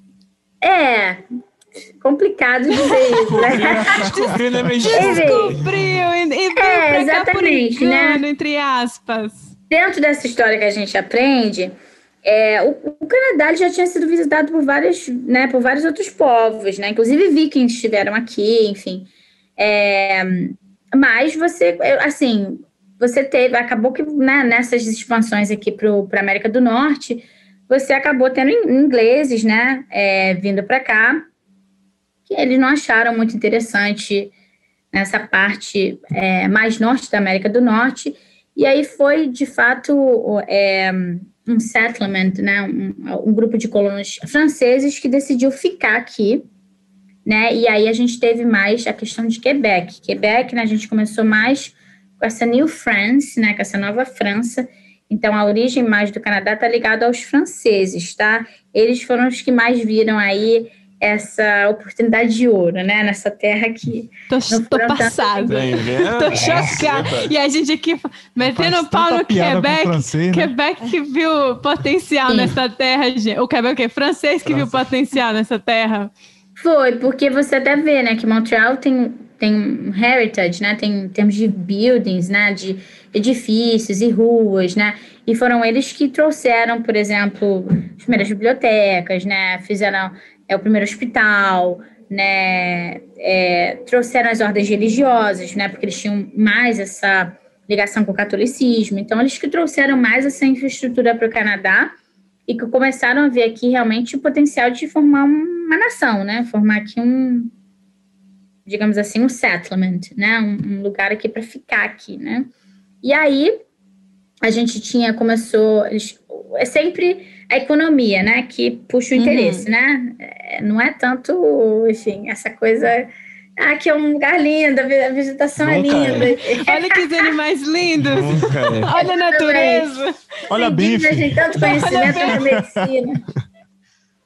Complicado dizer isso, né? Descobriu, né? Descobriu e veio pra cá por engano, né? Entre aspas. Dentro dessa história que a gente aprende, o Canadá já tinha sido visitado por vários outros povos, né? Inclusive vikings estiveram aqui, enfim. Mas você teve, acabou que, né, nessas expansões aqui para a América do Norte, você acabou tendo ingleses, né, vindo para cá, que eles não acharam muito interessante nessa parte mais norte da América do Norte, e aí foi, de fato, um settlement, né, um grupo de colonos franceses que decidiu ficar aqui, né, e aí a gente teve mais a questão de Quebec. Quebec, né, a gente começou mais com essa New France, né, com essa nova França. Então, a origem mais do Canadá está ligada aos franceses, tá? Eles foram os que mais viram aí essa oportunidade de ouro, né? Nessa terra aqui. Tô passada. Tô chocada. E a gente aqui metendo o pau no Quebec. Francês, né? Quebec que viu potencial nessa terra. O Quebec é francês que viu potencial nessa terra. Foi, porque você até vê, né, que Montreal tem um heritage, né, tem em termos de buildings, né, de edifícios e ruas, né, e foram eles que trouxeram, por exemplo, as primeiras bibliotecas, né, fizeram o primeiro hospital, né, trouxeram as ordens religiosas, né, porque eles tinham mais essa ligação com o catolicismo, então eles que trouxeram mais essa infraestrutura para o Canadá e que começaram a ver aqui realmente o potencial de formar uma nação, né, formar aqui digamos assim, um settlement, né, um lugar aqui para ficar aqui, né, e aí a gente começou, é sempre a economia, né, que puxa o interesse, né, não é tanto, enfim, essa coisa, aqui é um lugar lindo, a vegetação é linda. Olha que animais lindos, olha a natureza. Olha bem, tem tanto conhecimento na medicina.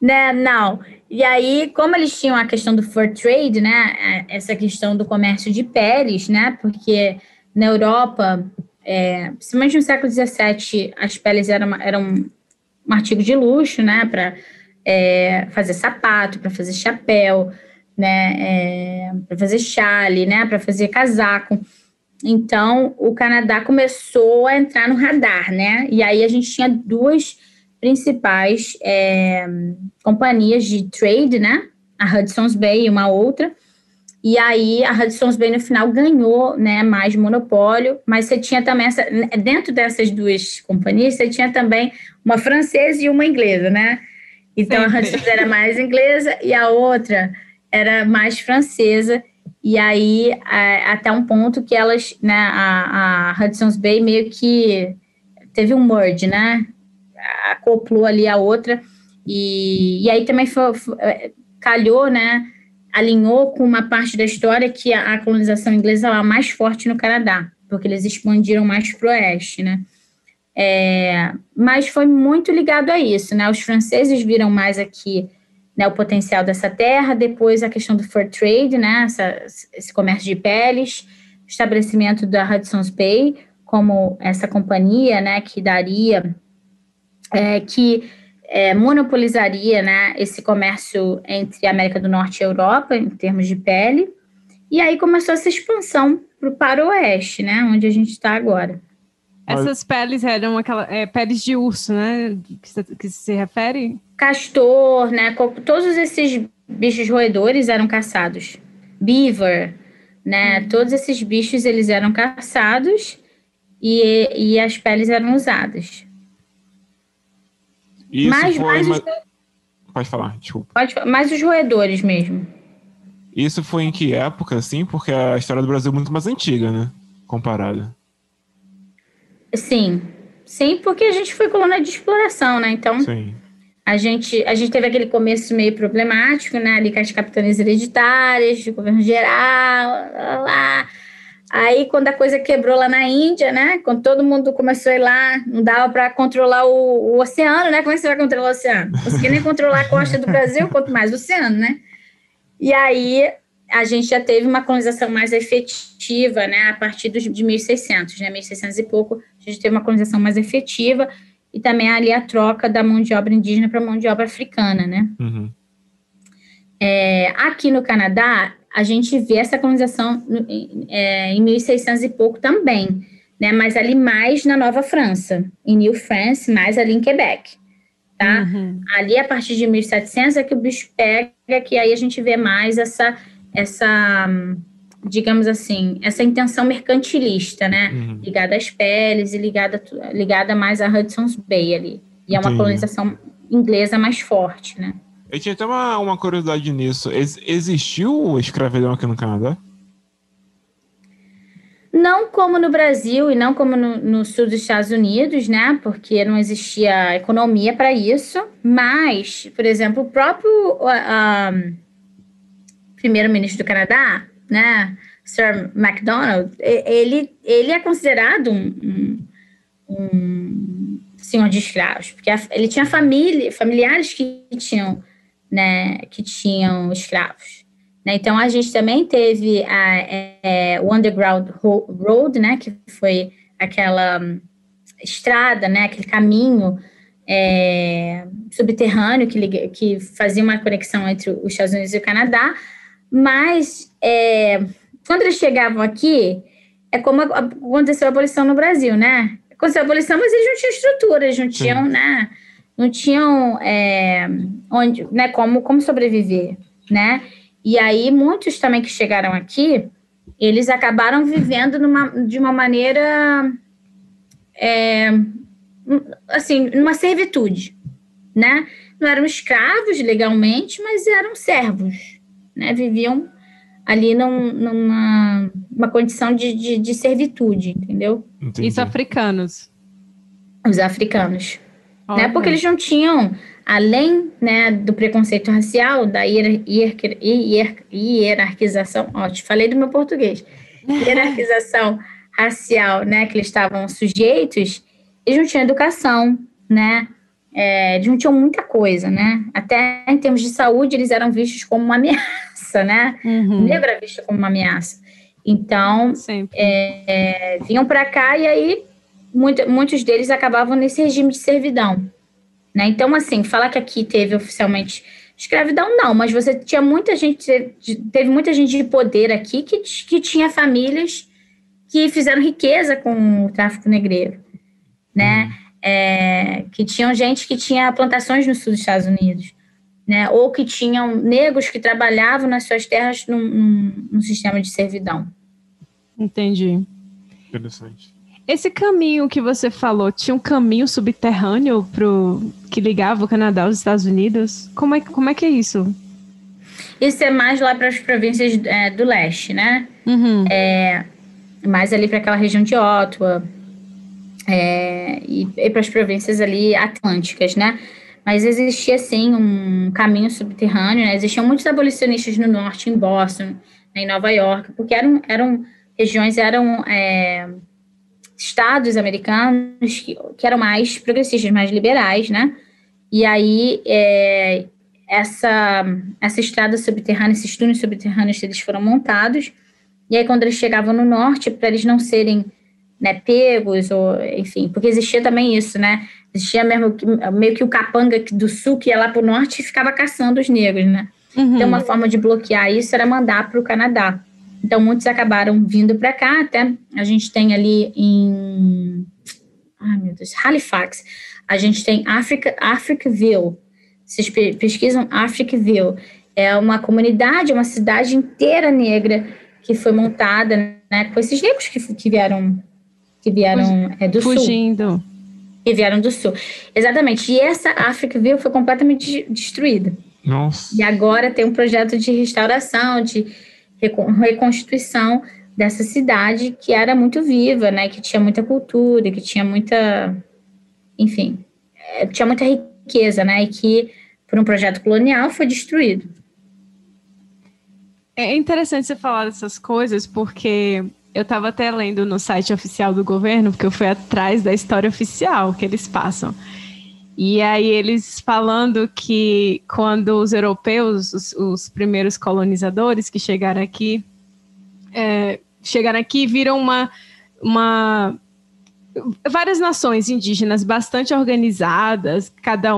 Né, não. E aí, como eles tinham a questão do fur trade, né, essa questão do comércio de peles, né, porque na Europa, principalmente no século XVII, as peles eram um artigo de luxo, né, para fazer sapato, para fazer chapéu, né, para fazer chale, né, para fazer casaco. Então, o Canadá começou a entrar no radar, né, e aí a gente tinha duas principais companhias de trade, né? A Hudson's Bay e uma outra. E aí a Hudson's Bay no final ganhou, né, mais monopólio, mas você tinha também dentro dessas duas companhias, você tinha também uma francesa e uma inglesa, né? Então a Hudson's era mais inglesa e a outra era mais francesa. E aí até um ponto que elas, né, a Hudson's Bay meio que teve um merge, né? Acoplou ali a outra, e aí também calhou, né, alinhou com uma parte da história que a colonização inglesa era mais forte no Canadá, porque eles expandiram mais para o oeste, né, mas foi muito ligado a isso, né, os franceses viram mais aqui, né, o potencial dessa terra, depois a questão do fur trade, né, esse comércio de peles, estabelecimento da Hudson's Bay, como essa companhia, né, que daria monopolizaria, né, esse comércio entre a América do Norte e a Europa, em termos de pele, e aí começou essa expansão para o oeste, né, onde a gente está agora. Essas peles eram peles de urso, né, que se refere? Castor, né, todos esses bichos roedores eram caçados. Beaver, né? Todos esses bichos, eles eram caçados e as peles eram usadas. Isso Mas foi... os- Pode falar, desculpa. mais os roedores mesmo. Isso foi em que época, assim? Porque a história do Brasil é muito mais antiga, né? Comparada. Sim, porque a gente foi colônia de exploração, né? Então, Sim. a gente teve aquele começo meio problemático, né? Ali com as capitanias hereditárias, de governo geral, lá. Aí, quando a coisa quebrou lá na Índia, né? Quando todo mundo começou a ir lá, não dava para controlar o oceano, né? Como é que você vai controlar o oceano? Não conseguia nem controlar a costa do Brasil, quanto mais o oceano, né? E aí, a gente já teve uma colonização mais efetiva, né? A partir de 1600, né? 1600 e pouco, a gente teve uma colonização mais efetiva e também ali a troca da mão de obra indígena para mão de obra africana, né? Uhum. Aqui no Canadá, a gente vê essa colonização em 1600 e pouco também, né? Mas ali mais na Nova França, em New France, mais ali em Quebec, tá? Ali, a partir de 1700, é que o bicho pega, que aí a gente vê mais essa digamos assim, essa intenção mercantilista, né? Ligada às peles e ligada mais a Hudson's Bay ali. E é uma Entendi. colonização inglesa mais forte, né? Eu tinha até uma curiosidade nisso. Existiu escravidão aqui no Canadá? Não como no Brasil e não como no sul dos Estados Unidos, né? Porque não existia economia para isso. Mas, por exemplo, o próprio primeiro-ministro do Canadá, né? Sir Macdonald, ele é considerado um senhor de escravos, porque ele tinha familiares que tinham, né? Que tinham escravos. Então, a gente também teve o Underground Road, né, que foi aquela estrada, né, aquele caminho subterrâneo que fazia uma conexão entre os Estados Unidos e o Canadá, mas quando eles chegavam aqui, é como aconteceu a abolição no Brasil, né? Aconteceu a abolição, mas eles não tinham estrutura, eles não tinham, né, não tinham onde, né, como sobreviver, né? E aí, muitos também que chegaram aqui, eles acabaram vivendo de uma maneira, assim, numa servitude, né? Não eram escravos legalmente, mas eram servos, né? Viviam ali numa condição de servitude, entendeu? Entendi. Isso, africanos. Os africanos. Né? Olha. Porque eles não tinham, além, né, do preconceito racial, da hierarquização, te falei do meu português, hierarquização racial, né, que eles estavam sujeitos, eles não tinham educação, né, eles não tinham muita coisa, né, até em termos de saúde eles eram vistos como uma ameaça, né, o negro era visto como uma ameaça. Então, Sempre. vinham para cá e aí muitos deles acabavam nesse regime de servidão, né? Então, assim, falar que aqui teve oficialmente escravidão, não, mas você tinha muita gente, teve muita gente de poder aqui que tinha famílias que fizeram riqueza com o tráfico negreiro, né? Que tinham gente que tinha plantações no sul dos Estados Unidos, né? Ou que tinham negros que trabalhavam nas suas terras num sistema de servidão. Entendi. Interessante. Esse caminho que você falou, tinha um caminho subterrâneo que ligava o Canadá aos Estados Unidos? Como é que é isso? Isso é mais lá para as províncias do leste, né? Mais ali para aquela região de Ottawa e para as províncias ali atlânticas, né? Mas existia, sim, um caminho subterrâneo, né? Existiam muitos abolicionistas no norte, em Boston, né, em Nova York, porque eram regiões, estados americanos que eram mais progressistas, mais liberais, né? E aí, essa estrada subterrânea, esses túneis subterrâneos, eles foram montados, e aí quando eles chegavam no norte, para eles não serem, né, pegos, ou enfim, porque existia também isso, né? Existia meio que o capanga do sul, que ia lá para o norte e ficava caçando os negros, né? Então, uma forma de bloquear isso era mandar para o Canadá. Então, muitos acabaram vindo para cá, até a gente tem ali em Halifax, a gente tem Africville. Vocês pesquisam Africville. É uma comunidade, uma cidade inteira negra que foi montada, né, com esses negros que vieram do sul. Fugindo. Que vieram do sul. Exatamente. E essa Africville foi completamente destruída. Nossa. E agora tem um projeto de restauração, de reconstituição dessa cidade que era muito viva, né? Que tinha muita cultura, que tinha muita... Enfim, tinha muita riqueza, né? E que, por um projeto colonial, foi destruído. É interessante você falar dessas coisas, porque eu estava até lendo no site oficial do governo, porque eu fui atrás da história oficial que eles passam. E aí eles falando que quando os europeus, os primeiros colonizadores que chegaram aqui e viram várias nações indígenas bastante organizadas, cada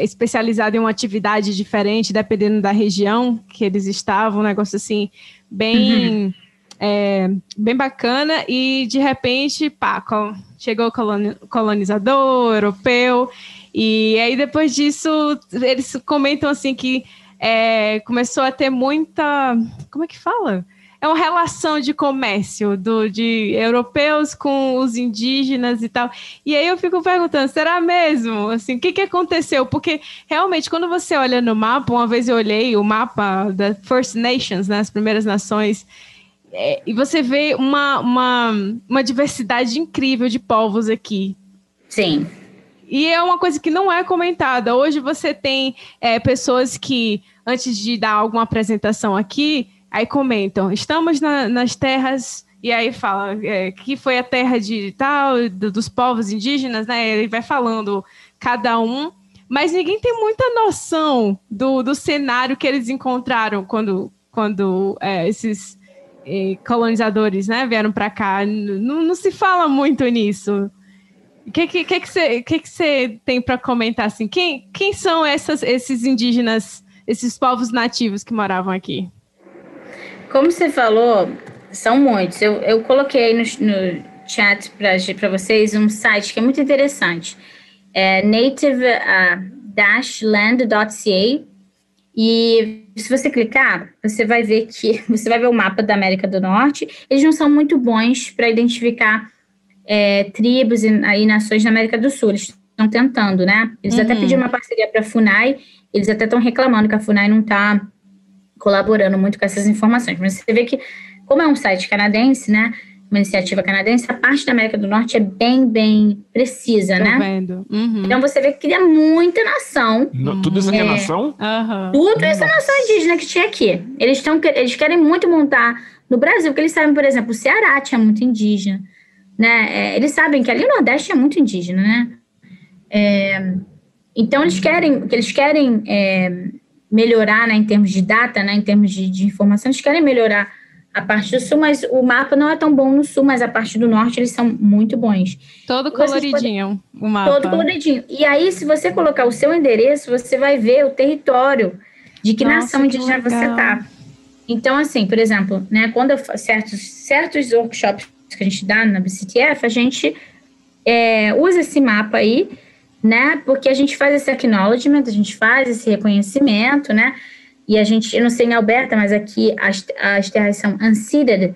especializada em uma atividade diferente, dependendo da região que eles estavam, um negócio assim, bem bacana, e de repente, chegou o colonizador europeu, e aí depois disso, eles comentam assim que começou a ter muita, como é que fala? É uma relação de comércio de europeus com os indígenas e tal. E aí eu fico perguntando, será mesmo? Assim, o que aconteceu? Porque realmente, quando você olha no mapa, uma vez eu olhei o mapa da First Nations, né, as primeiras nações, e você vê uma diversidade incrível de povos aqui. Sim. E é uma coisa que não é comentada. Hoje você tem pessoas que, antes de dar alguma apresentação aqui, aí comentam, estamos nas terras, e aí fala que foi a terra de tal, dos povos indígenas, né? Ele vai falando cada um, mas ninguém tem muita noção do cenário que eles encontraram quando esses colonizadores, né, vieram para cá. Não se fala muito nisso. O que você tem para comentar assim? Quem são esses indígenas, esses povos nativos que moravam aqui? Como você falou, são muitos. Eu coloquei no chat para vocês um site que é muito interessante. É native-land.ca. E se você clicar, você vai ver o mapa da América do Norte. Eles não são muito bons para identificar tribos e nações na América do Sul. Eles estão tentando, né? Eles até pediram uma parceria para a FUNAI. Eles até estão reclamando que a FUNAI não está colaborando muito com essas informações. Mas você vê que, como é um site canadense, né, uma iniciativa canadense, a parte da América do Norte é bem precisa, né? Vendo. Uhum. Então você vê que cria muita nação. Tudo isso aqui é nação? Uhum. Tudo essa nação indígena que tinha aqui. Eles querem muito montar no Brasil, porque eles sabem, por exemplo, o Ceará tinha muito indígena, né? Eles sabem que ali no Nordeste é muito indígena, né? Então eles querem melhorar, né, em termos de data, né, em termos de informação, eles querem melhorar a parte do sul, mas o mapa não é tão bom no sul, mas a parte do norte eles são muito bons. Todo coloridinho, o mapa. Todo coloridinho. E aí, se você colocar o seu endereço, você vai ver o território de que nação indígena você está. Então, assim, por exemplo, né, quando eu faço certos workshops que a gente dá na BCTF, a gente usa esse mapa aí, né? Porque a gente faz esse acknowledgement, a gente faz esse reconhecimento, né? E eu não sei em Alberta, mas aqui as terras são unceded.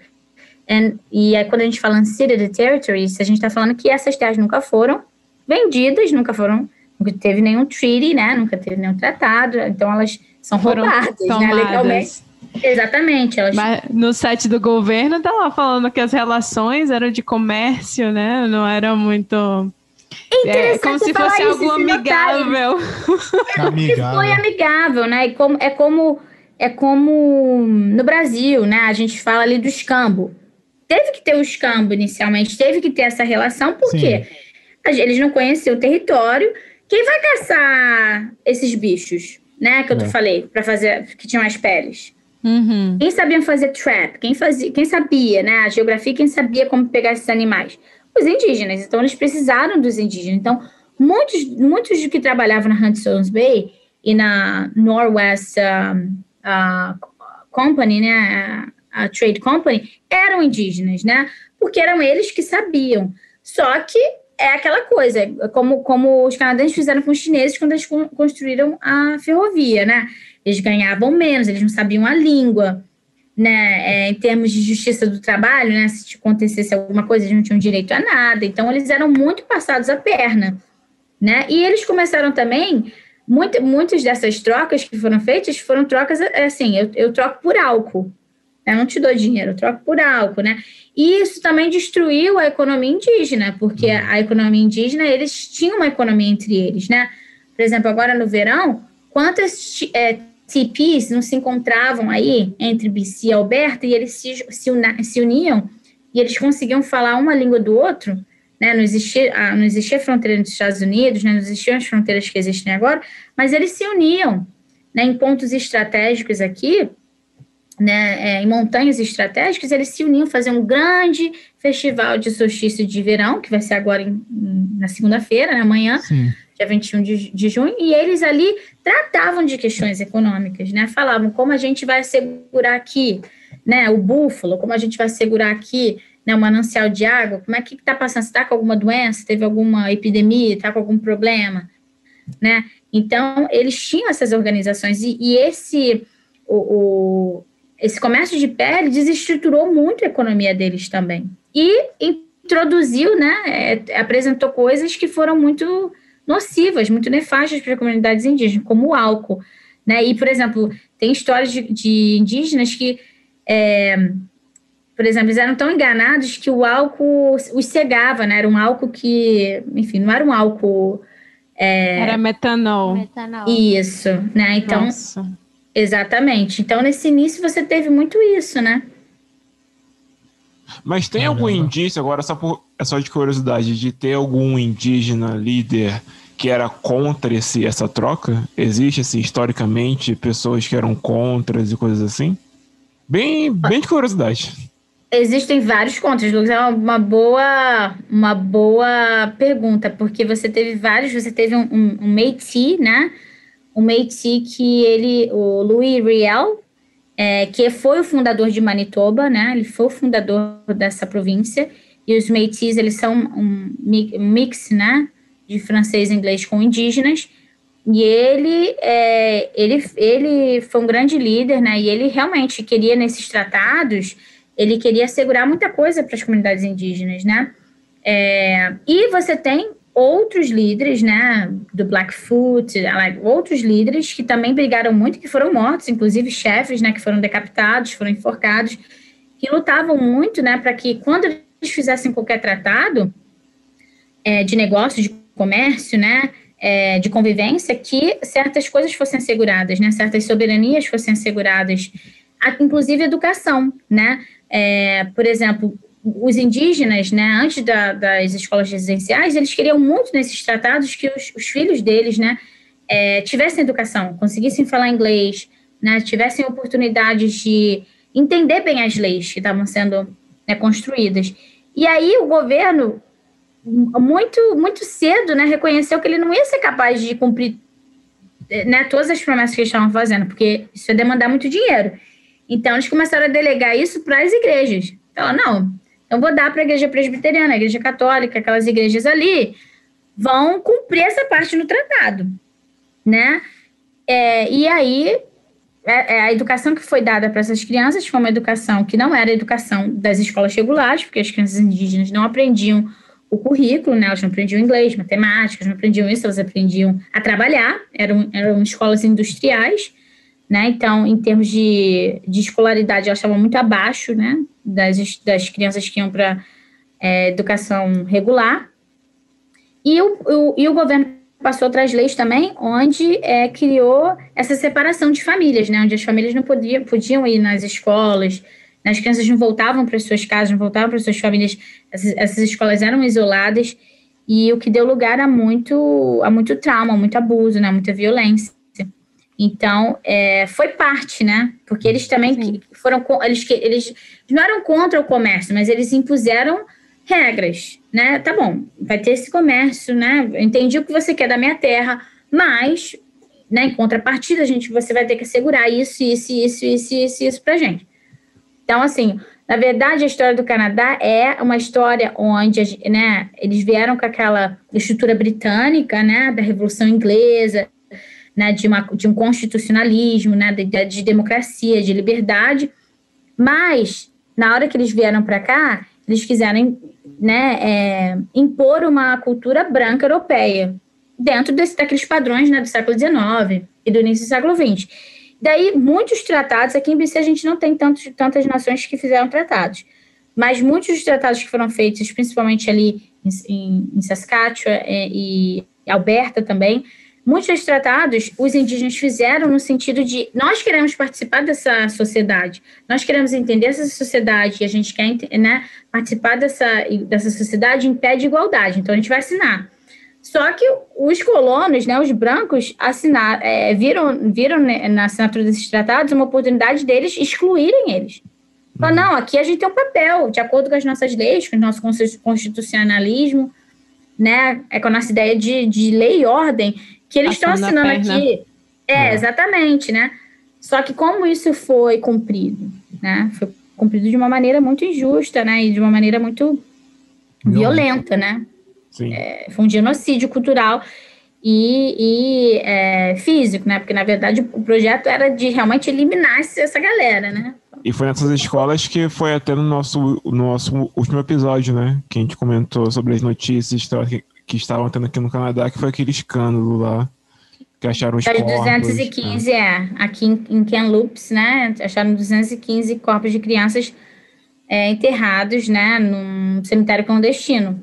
E aí, quando a gente fala unceded territories, a gente está falando que essas terras nunca foram vendidas, nunca teve nenhum treaty, né? Nunca teve nenhum tratado, então elas são roubadas, né? Legalmente. Exatamente. Mas no site do governo tá lá falando que as relações eram de comércio, né? Não era muito... como se fosse algo amigável. Foi amigável, né? É como no Brasil, né? A gente fala ali do escambo. Teve que ter o escambo inicialmente, teve que ter essa relação, porque eles não conheciam o território. Quem vai caçar esses bichos, né? Que eu falei, para fazer, que tinham as peles. Uhum. Quem sabia fazer trap? Quem sabia, né? A geografia, quem sabia como pegar esses animais? Os indígenas. Então, eles precisaram dos indígenas. Então, muitos que trabalhavam na Hudson's Bay e na Northwest Company, né, a Trade Company, eram indígenas, né? Porque eram eles que sabiam. Só que é aquela coisa, como os canadenses fizeram com os chineses quando eles construíram a ferrovia, né? Eles ganhavam menos, eles não sabiam a língua. né, em termos de justiça do trabalho, né, se acontecesse alguma coisa, eles não tinham direito a nada, então eles eram muito passados a perna, né, e eles começaram também, muitas dessas trocas que foram feitas, foram trocas, assim, eu troco por álcool, eu não te dou dinheiro, eu troco por álcool, né, e isso também destruiu a economia indígena, porque a economia indígena, eles tinham uma economia entre eles, né, por exemplo, agora no verão, quantas tipis não se encontravam aí entre BC e Alberta e eles se uniam e eles conseguiam falar uma língua do outro, né? Não existia fronteira nos Estados Unidos, né? Não existiam as fronteiras que existem agora, mas eles se uniam, né? Em pontos estratégicos aqui, né? Em montanhas estratégicas, eles se uniam fazer um grande festival de solstício de verão, que vai ser agora na segunda-feira, né? Amanhã. Sim. Dia 21 de junho, e eles ali tratavam de questões econômicas, né? Falavam como a gente vai assegurar aqui, né, o búfalo, como a gente vai assegurar aqui, né, o manancial de água, como é que está passando, se está com alguma doença, teve alguma epidemia, está com algum problema, né? Então, eles tinham essas organizações, e esse comércio de pele desestruturou muito a economia deles também, e introduziu, né, apresentou coisas que foram muito nocivas, muito nefastas para as comunidades indígenas, como o álcool, né? E, por exemplo, tem histórias de indígenas que, por exemplo, eles eram tão enganados que o álcool os cegava, né? Era um álcool que, enfim, não era um álcool... Era metanol. Isso, né? Então, nossa. Exatamente. Então, nesse início, você teve muito isso, né? Mas tem algum indício, agora só de curiosidade, de ter algum indígena líder que era contra essa troca? Existe, assim, historicamente, pessoas que eram contras e coisas assim? Bem de curiosidade. Existem vários contras, Lucas. É uma boa pergunta, porque você teve um Métis, né? Um Métis que o Louis Riel, que foi o fundador de Manitoba, né? Ele foi o fundador dessa província, e os Métis, eles são um mix, né? De francês e inglês com indígenas, e ele foi um grande líder, né? E ele realmente queria, nesses tratados, ele queria assegurar muita coisa para as comunidades indígenas, né? E você tem outros líderes, né, do Blackfoot, outros líderes que também brigaram muito, que foram mortos, inclusive chefes, né, que foram decapitados, foram enforcados, que lutavam muito, né, para que quando eles fizessem qualquer tratado de negócio, de comércio, né, de convivência, que certas coisas fossem asseguradas, né, certas soberanias fossem asseguradas, inclusive educação, né, por exemplo, os indígenas, né, antes das escolas residenciais, eles queriam muito nesses tratados que os filhos deles, né, tivessem educação, conseguissem falar inglês, né, tivessem oportunidades de entender bem as leis que estavam sendo, né, construídas. E aí o governo, muito, muito cedo, né, reconheceu que ele não ia ser capaz de cumprir, né, todas as promessas que eles estavam fazendo, porque isso ia demandar muito dinheiro. Então, eles começaram a delegar isso para as igrejas. Então, não, eu vou dar para a igreja presbiteriana, a igreja católica, aquelas igrejas ali, vão cumprir essa parte no tratado, né? E aí, a educação que foi dada para essas crianças foi uma educação que não era a educação das escolas regulares, porque as crianças indígenas não aprendiam o currículo, né? Elas não aprendiam inglês, matemática, não aprendiam isso, elas aprendiam a trabalhar, eram escolas industriais, né? Então, em termos de escolaridade, elas estavam muito abaixo, né, das crianças que iam para educação regular. E o governo passou outras leis também, onde criou essa separação de famílias, né, onde as famílias não podiam ir nas escolas, as crianças não voltavam para as suas casas, não voltavam para as suas famílias, essas escolas eram isoladas, e o que deu lugar a muito trauma, muito abuso, né, muita violência. Então, foi parte, né? Porque eles também eles não eram contra o comércio, mas eles impuseram regras, né? Tá bom, vai ter esse comércio, né? Eu entendi o que você quer da minha terra, mas, né, em contrapartida, você vai ter que assegurar isso pra gente. Então, assim, na verdade, a história do Canadá é uma história onde, né, eles vieram com aquela estrutura britânica, né, da Revolução Inglesa, né, de um constitucionalismo, né, de democracia, de liberdade, Mas, na hora que eles vieram para cá, eles quiseram, né, impor uma cultura branca europeia, dentro daqueles padrões, né, do século XIX e do início do século XX. Daí, muitos tratados, aqui em BC a gente não tem tantas nações que fizeram tratados, mas muitos dos tratados que foram feitos, principalmente ali em Saskatchewan e Alberta também, muitos dos tratados os indígenas fizeram no sentido de nós queremos participar dessa sociedade, nós queremos entender essa sociedade e a gente quer, né, participar dessa sociedade em pé de igualdade, então a gente vai assinar. Só que os colonos, né, os brancos, viram na assinatura desses tratados uma oportunidade deles excluírem eles. Falaram, não, aqui a gente tem um papel, de acordo com as nossas leis, com o nosso constitucionalismo, né, com a nossa ideia de lei e ordem, que eles estão assinando aqui. Exatamente, né? Só que como isso foi cumprido, né? Foi cumprido de uma maneira muito injusta, né? E de uma maneira muito violenta, né? Sim. Foi um genocídio cultural e físico, né? Porque, na verdade, o projeto era de realmente eliminar essa galera, né? E foi nessas escolas que foi até no nosso último episódio, né? Que a gente comentou sobre as notícias que estavam tendo aqui no Canadá, que foi aquele escândalo lá, que acharam os corpos. 215, aqui em Kamloops, né? Acharam 215 corpos de crianças enterrados, né? Num cemitério clandestino.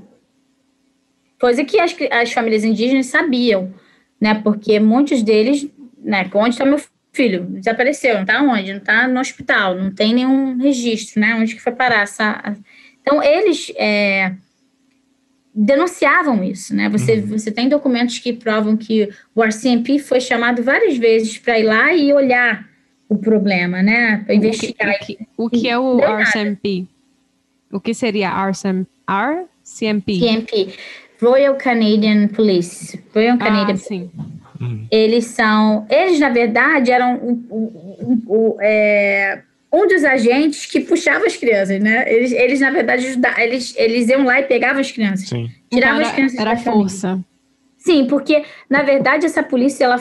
Coisa que as famílias indígenas sabiam, né? Porque muitos deles, né? Onde está meu filho? Desapareceu, não está onde? Não está no hospital, não tem nenhum registro, né? Onde que foi parar essa... Então, eles denunciavam isso, né? Você tem documentos que provam que o RCMP foi chamado várias vezes para ir lá e olhar o problema, né? Para investigar. O que é o RCMP? O que seria RCMP? RCMP. Royal Canadian Police. Royal Canadian Police. Sim. Eles, na verdade, eram um dos agentes que puxava as crianças, né? Eles na verdade, eles iam lá e pegavam as crianças. Sim. Tiravam as crianças era da família. força. Sim, porque, na verdade, essa polícia, ela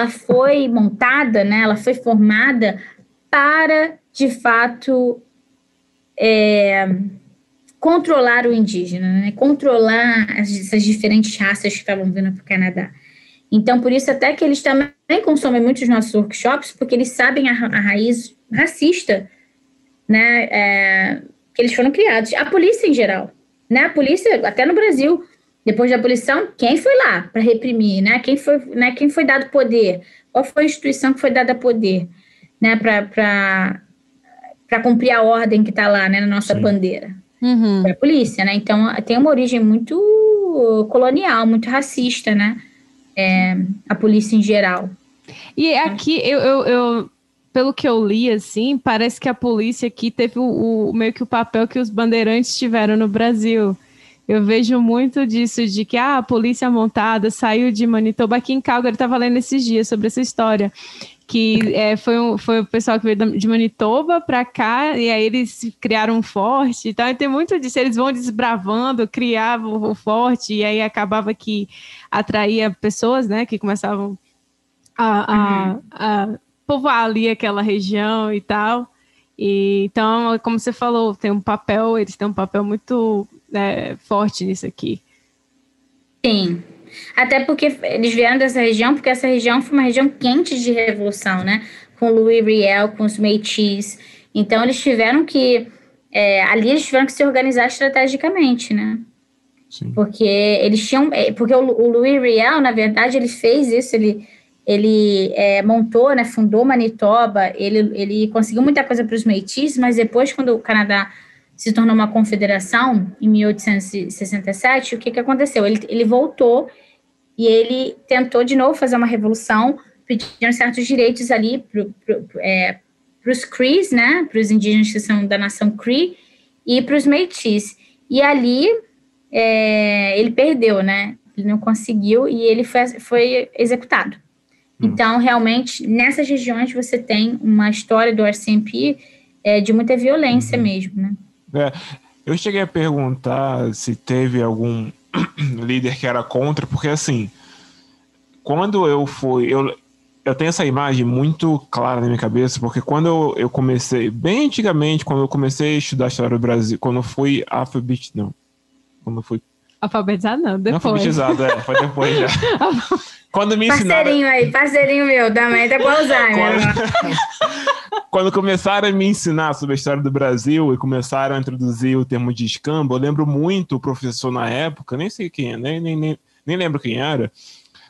foi montada, né? Ela foi formada para, de fato, controlar o indígena, né? Controlar essas diferentes raças que estavam vindo para o Canadá. Então, por isso até que eles também consomem muitos nossos workshops, porque eles sabem a raiz racista, né? Que eles foram criados. A polícia em geral, né? A polícia, até no Brasil, depois da abolição, quem foi lá para reprimir, né? Quem foi dado poder? Qual foi a instituição que foi dada poder, né? Para cumprir a ordem que está lá, né? Na nossa bandeira. Foi a polícia, né? Então, tem uma origem muito colonial, muito racista, né? A polícia em geral. E aqui, eu pelo que eu li, assim, parece que a polícia aqui teve meio que o papel que os bandeirantes tiveram no Brasil. Eu vejo muito disso, de que a polícia montada saiu de Manitoba. Aqui em Calgary, eu estava lendo esses dias sobre essa história, que foi o pessoal que veio de Manitoba para cá, e aí eles criaram um forte. Então, tem muito disso, eles vão desbravando, criavam o forte, e aí acabava que atraía pessoas, né, que começavam a povoar ali aquela região e tal. Então, como você falou, eles têm um papel muito forte nisso aqui. Sim. Até porque eles vieram dessa região, porque essa região foi uma região quente de revolução, né? Com Louis Riel, com os Métis. Então, eles tiveram que... ali eles tiveram que se organizar estrategicamente, né? Sim. Porque eles tinham... Porque o Louis Riel, na verdade, ele fez isso, ele montou, né? Fundou Manitoba, ele conseguiu muita coisa para os Métis, mas depois, quando o Canadá se tornou uma confederação, em 1867, o que aconteceu? Ele voltou e ele tentou de novo fazer uma revolução, pedindo certos direitos ali para os Crees, né, para os indígenas que são da nação Cree, e para os Métis. E ali ele perdeu, né, ele não conseguiu e ele foi executado. Então, realmente, nessas regiões você tem uma história do RCMP de muita violência mesmo, né. Eu cheguei a perguntar se teve algum líder que era contra, porque assim, quando eu fui, eu tenho essa imagem muito clara na minha cabeça, porque quando eu comecei, bem antigamente, quando eu comecei a estudar a história do Brasil, quando eu fui Alfabetizado não, depois. Não alfabetizado, foi depois já. Quando me ensinaram... Parceirinho meu, também tá com Alzheimer. Quando começaram a me ensinar sobre a história do Brasil e começaram a introduzir o termo de escambo, eu lembro muito o professor na época, nem sei quem é, nem lembro quem era,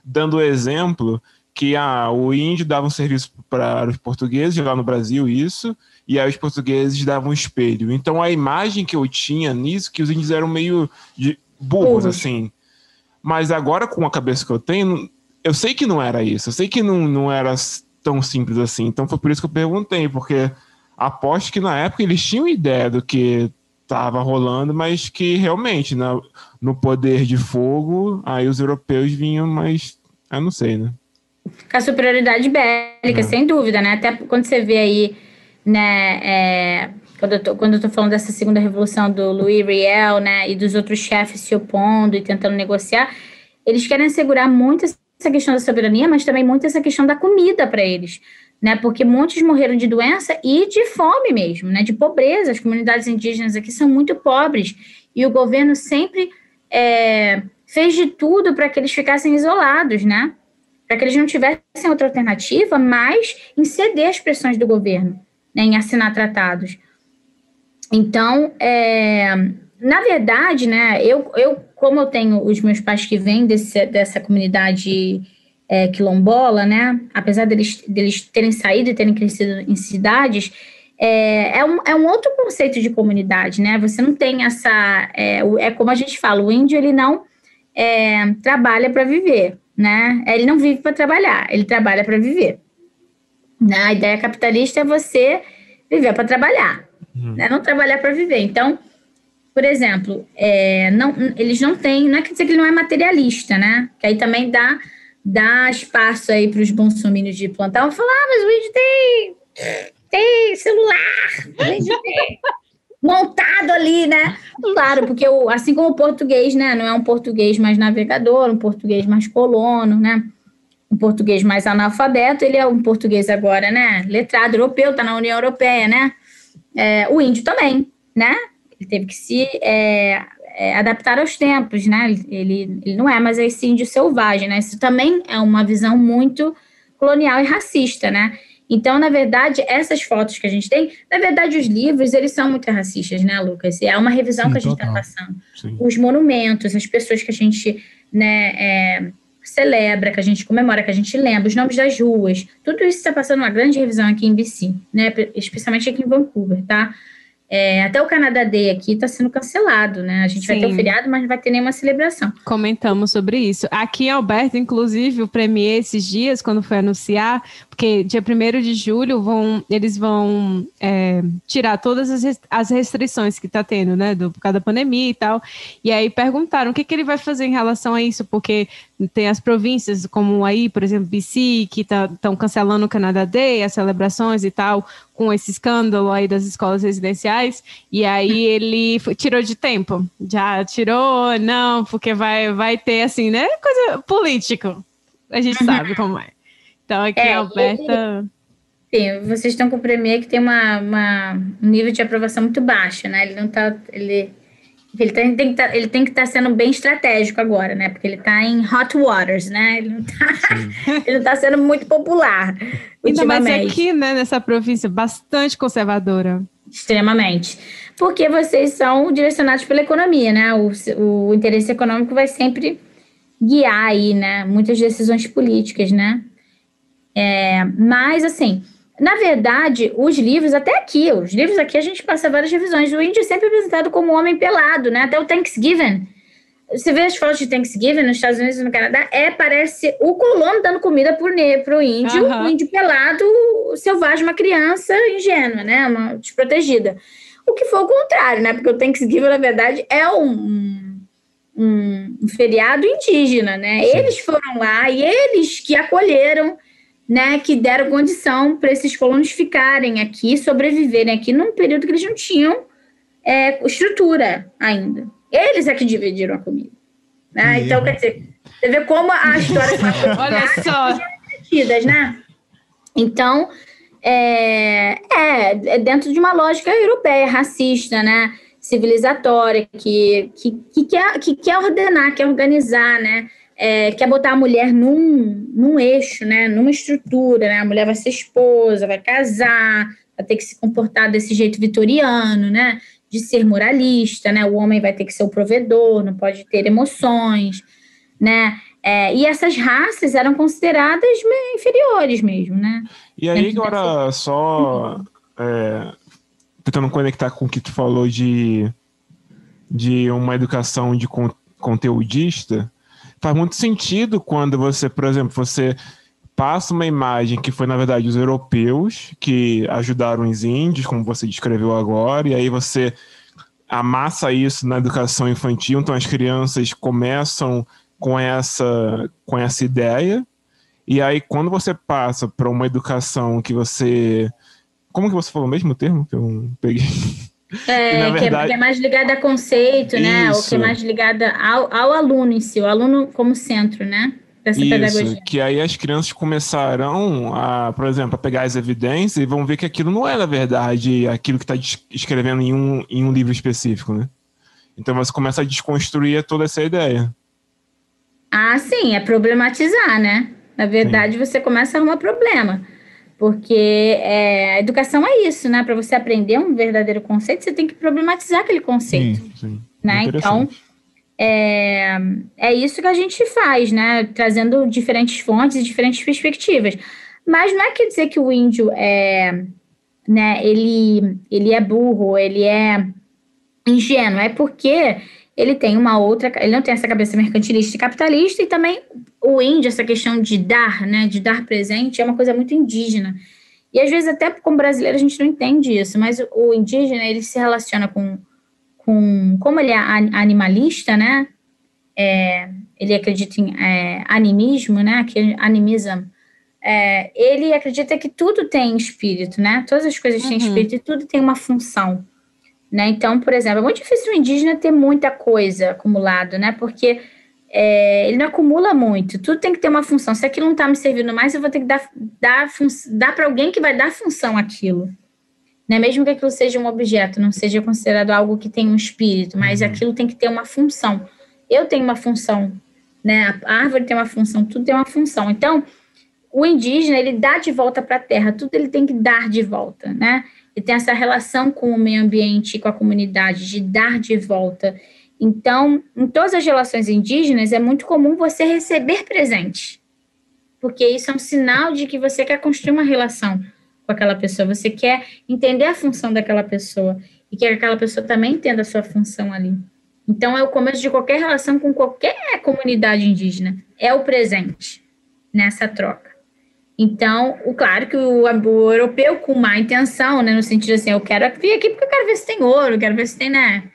dando o exemplo que o índio dava um serviço para os portugueses lá no Brasil, isso, e aí os portugueses davam um espelho. Então a imagem que eu tinha nisso, que os índios eram meio burros, assim. Mas agora, com a cabeça que eu tenho, eu sei que não era isso, eu sei que não era tão simples assim. Então foi por isso que eu perguntei, porque aposto que na época eles tinham ideia do que estava rolando, mas que realmente no poder de fogo, aí os europeus vinham, mas eu não sei, né? Com a superioridade bélica, sem dúvida, né? Até quando você vê aí, né, quando eu tô falando dessa segunda revolução do Louis Riel, né, e dos outros chefes se opondo e tentando negociar, eles querem assegurar muito essa questão da soberania, mas também muito essa questão da comida para eles, né? Porque muitos morreram de doença e de fome mesmo, né? De pobreza. As comunidades indígenas aqui são muito pobres e o governo sempre fez de tudo para que eles ficassem isolados, né? Para que eles não tivessem outra alternativa, mas em ceder às pressões do governo, né, em assinar tratados. Então, na verdade, né, como eu tenho os meus pais que vêm dessa comunidade quilombola, né, apesar deles terem saído e terem crescido em cidades, é um outro conceito de comunidade, né? Você não tem essa... como a gente fala, o índio, ele não trabalha para viver, né? Ele não vive para trabalhar, ele trabalha para viver. Né? A ideia capitalista é você viver para trabalhar, né? Não trabalhar para viver. Então, por exemplo, eles não têm... Não é quer dizer que ele não é materialista, né? Que aí também dá espaço aí para os bolsominions de plantão falar, mas o índio tem celular, o índio tem montado ali, né? Claro, porque assim como o português, né? Não é um português mais navegador, um português mais colono, né? Um português mais analfabeto, ele é um português agora, né? Letrado, europeu, tá na União Europeia, né? O índio também, né? Ele teve que se adaptar aos tempos, né? Ele não é mais esse índio selvagem, né? Isso também é uma visão muito colonial e racista, né? Então, na verdade, essas fotos que a gente tem, na verdade, os livros, eles são muito racistas, né, Lucas? É uma revisão que a gente está passando. Sim. Os monumentos, as pessoas que a gente, né, celebra, que a gente comemora, que a gente lembra, os nomes das ruas, tudo isso está passando uma grande revisão aqui em BC, né, especialmente aqui em Vancouver, tá? Até o Canada Day aqui está sendo cancelado, né? A gente vai ter um feriado, mas não vai ter nenhuma celebração. Comentamos sobre isso. Aqui em Alberta, inclusive, o Premier por dias, quando foi anunciar, porque dia 1º de julho eles vão tirar todas as restrições que está tendo, né? Por causa da pandemia e tal. E aí perguntaram o que ele vai fazer em relação a isso, porque tem as províncias, como aí, por exemplo, BC, que estão cancelando o Canada Day, as celebrações e tal, com esse escândalo aí das escolas residenciais, e aí ele tirou de tempo. Já tirou, não, porque vai ter, assim, né, coisa político. A gente sabe como é. Então, aqui em Alberta... Sim, vocês estão com o Premier que tem um nível de aprovação muito baixo, né? Ele não tá... Ele tem que estar sendo bem estratégico agora, né? Porque ele está em hot waters, né? Ele não está sendo muito popular. Ainda mais aqui, né? Nessa província bastante conservadora. Extremamente. Porque vocês são direcionados pela economia, né? O interesse econômico vai sempre guiar aí, né? Muitas decisões políticas, né? Mas, assim... Na verdade, os livros aqui a gente passa várias revisões. O índio é sempre apresentado como homem pelado, né? Até o Thanksgiving. Você vê as fotos de Thanksgiving nos Estados Unidos e no Canadá, parece o colono dando comida pro índio, o índio pelado, selvagem, uma criança ingênua, né? Uma desprotegida. O que foi o contrário, né? Porque o Thanksgiving, na verdade, é um feriado indígena, né? Sim. Eles foram lá e eles que acolheram, né, que deram condição para esses colonos ficarem aqui, sobreviverem aqui num período que eles não tinham estrutura ainda. Eles é que dividiram a comida. Né? Então, quer dizer, você vê como a história... Olha só. Né? Então, é dentro de uma lógica europeia, racista, né? Civilizatória, que quer ordenar, quer organizar, né? Quer botar a mulher num eixo, né? Numa estrutura, né? A mulher vai ser esposa, vai casar, vai ter que se comportar desse jeito vitoriano, né? De ser moralista, né? O homem vai ter que ser o provedor, não pode ter emoções, né? E essas raças eram consideradas inferiores mesmo, né? E aí, agora, só tentando conectar com o que tu falou de uma educação de conteudista, faz muito sentido quando você, por exemplo, você passa uma imagem que foi, na verdade, os europeus que ajudaram os índios, como você descreveu agora, e aí você amassa isso na educação infantil, então as crianças começam com essa ideia, e aí quando você passa para uma educação que você... Como que você falou o mesmo termo que eu peguei? Que é mais ligada a conceito, né? Ou que é mais ligada ao aluno em si, o aluno como centro, né? Dessa pedagogia. Que aí as crianças começarão por exemplo, a pegar as evidências e vão ver que aquilo não é, na verdade, aquilo que está escrevendo em um livro específico, né? Então você começa a desconstruir toda essa ideia. Sim, é problematizar, né? Na verdade, Você começa a arrumar problema. Porque a educação é isso, né? Para você aprender um verdadeiro conceito, você tem que problematizar aquele conceito. Sim. Né? Então, é isso que a gente faz, né? Trazendo diferentes fontes e diferentes perspectivas. Mas não é quer dizer que o índio ele é burro, ele é ingênuo. É porque ele tem ele não tem essa cabeça mercantilista e capitalista, e também o índio, essa questão de dar, né, de dar presente, é uma coisa muito indígena. E às vezes até como brasileiro a gente não entende isso, mas o indígena, ele se relaciona com como ele é animalista, né, ele acredita em animismo, né, que animism, ele acredita que tudo tem espírito, né, todas as coisas têm espírito e tudo tem uma função. Né? Então, por exemplo, é muito difícil o indígena ter muita coisa acumulado, né? Porque ele não acumula muito. Tudo tem que ter uma função. Se aquilo não está me servindo mais, eu vou ter que dar para alguém que vai dar função àquilo. Né? Mesmo que aquilo seja um objeto, não seja considerado algo que tem um espírito, mas aquilo tem que ter uma função. Eu tenho uma função, né? A árvore tem uma função, tudo tem uma função. Então, o indígena, ele dá de volta para a terra, tudo ele tem que dar de volta, né? E tem essa relação com o meio ambiente e com a comunidade, de dar de volta. Então, em todas as relações indígenas, é muito comum você receber presente, porque isso é um sinal de que você quer construir uma relação com aquela pessoa, você quer entender a função daquela pessoa, e que aquela pessoa também entenda a sua função ali. Então, é o começo de qualquer relação com qualquer comunidade indígena, é o presente nessa troca. Então, claro que o europeu com má intenção, né, no sentido assim, eu quero vir aqui porque eu quero ver se tem ouro, eu quero ver se tem, né,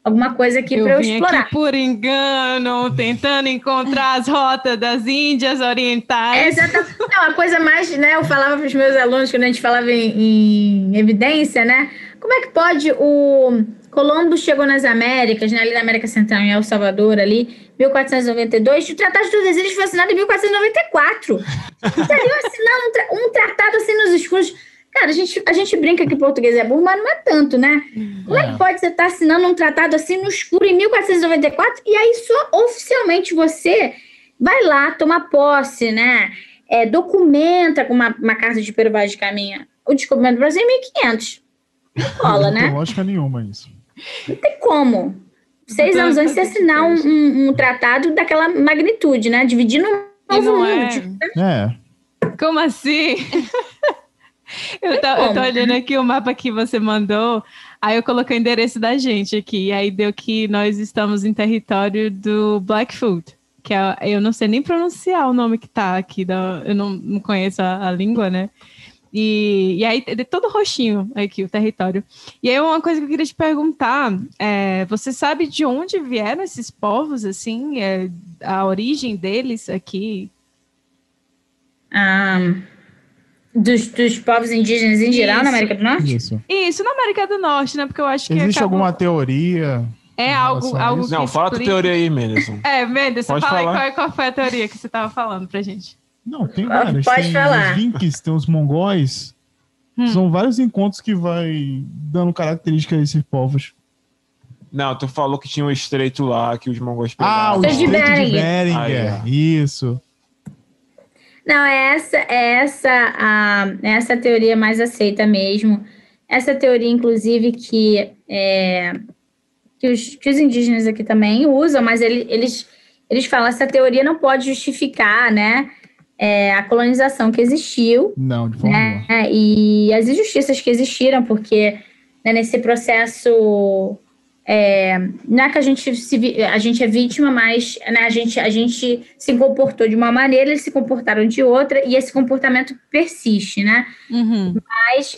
alguma coisa aqui para eu explorar. Aqui por engano, tentando encontrar as rotas das Índias Orientais. Exatamente. Não, a coisa mais, né, eu falava para os meus alunos, quando a gente falava em evidência, né, como é que pode o Colombo chegou nas Américas, né, ali na América Central, em El Salvador, ali, 1492, o Tratado de Tordesilhas foi assinado em 1494. Estariam assinando um tratado assim nos escuros. Cara, a gente brinca que português é burro, mas não é tanto, né? Como é que pode você estar assinando um tratado assim no escuro em 1494 e aí só oficialmente você vai lá, toma posse, né? Documenta com uma carta de Pero Vaz de Caminha o descobrimento do Brasil em 1500. Não cola, né? Não tem lógica nenhuma isso. Não tem como. 6 anos antes de assinar um tratado daquela magnitude, né? Dividindo um novo mundo. Como assim? Eu tô olhando aqui o mapa que você mandou, aí eu coloquei o endereço da gente aqui, e aí deu que nós estamos em território do Blackfoot, que eu não sei nem pronunciar o nome que tá aqui, eu não conheço a língua, né? E aí, é todo roxinho aqui, o território. E aí, uma coisa que eu queria te perguntar, você sabe de onde vieram esses povos, assim, a origem deles aqui? Dos povos indígenas em geral na América do Norte? Isso, na América do Norte, né? Porque eu acho que existe alguma teoria? Algo não, fala a tua teoria aí, Menderson. Menderson, fala aí qual foi a teoria que você estava falando pra gente. Não, tem várias. Pode Tem falar. os Vinks, tem os mongóis. São vários encontros que vai dando características a esses povos. Não, tu falou que tinha um estreito lá que os mongóis Ah, o pegavam. Estreito de Bering. Beringer. Isso. Não, essa teoria mais aceita mesmo. Essa teoria, inclusive, que os indígenas aqui também usam, mas eles falam que essa teoria não pode justificar, né, a colonização que existiu, Não, de forma né, alguma. e as injustiças que existiram, porque, né, nesse processo não é que a gente é vítima, mas, né, a gente se comportou de uma maneira, eles se comportaram de outra, e esse comportamento persiste, né? Uhum. Mas,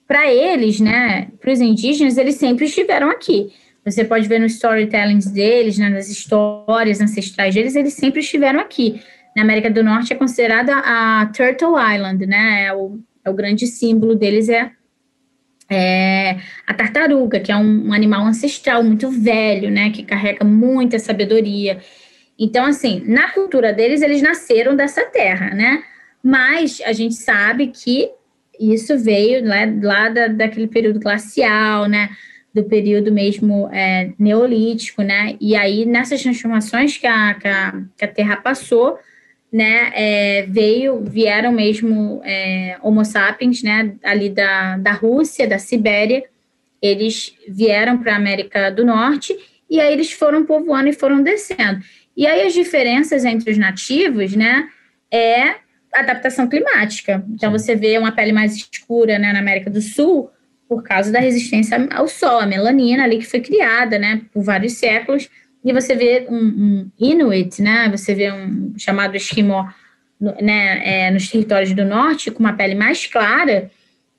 para eles, né, para os indígenas, eles sempre estiveram aqui. Você pode ver nos storytellings deles, né, nas histórias ancestrais deles, eles sempre estiveram aqui. Na América do Norte é considerada a Turtle Island, né? O grande símbolo deles a tartaruga, que é um animal ancestral muito velho, né, que carrega muita sabedoria. Então, assim, na cultura deles, eles nasceram dessa terra, né? Mas a gente sabe que isso veio lá daquele período glacial, né? Do período mesmo neolítico, né? E aí, nessas transformações que a Terra passou, né, vieram mesmo Homo sapiens, né, ali da Rússia, da Sibéria, eles vieram para a América do Norte, e aí eles foram povoando e foram descendo. E aí as diferenças entre os nativos, né, é adaptação climática. Então, você vê uma pele mais escura, né, na América do Sul, por causa da resistência ao sol, a melanina ali que foi criada, né, por vários séculos. E você vê um Inuit, né? Você vê um chamado Esquimó, né? Nos territórios do norte, com uma pele mais clara,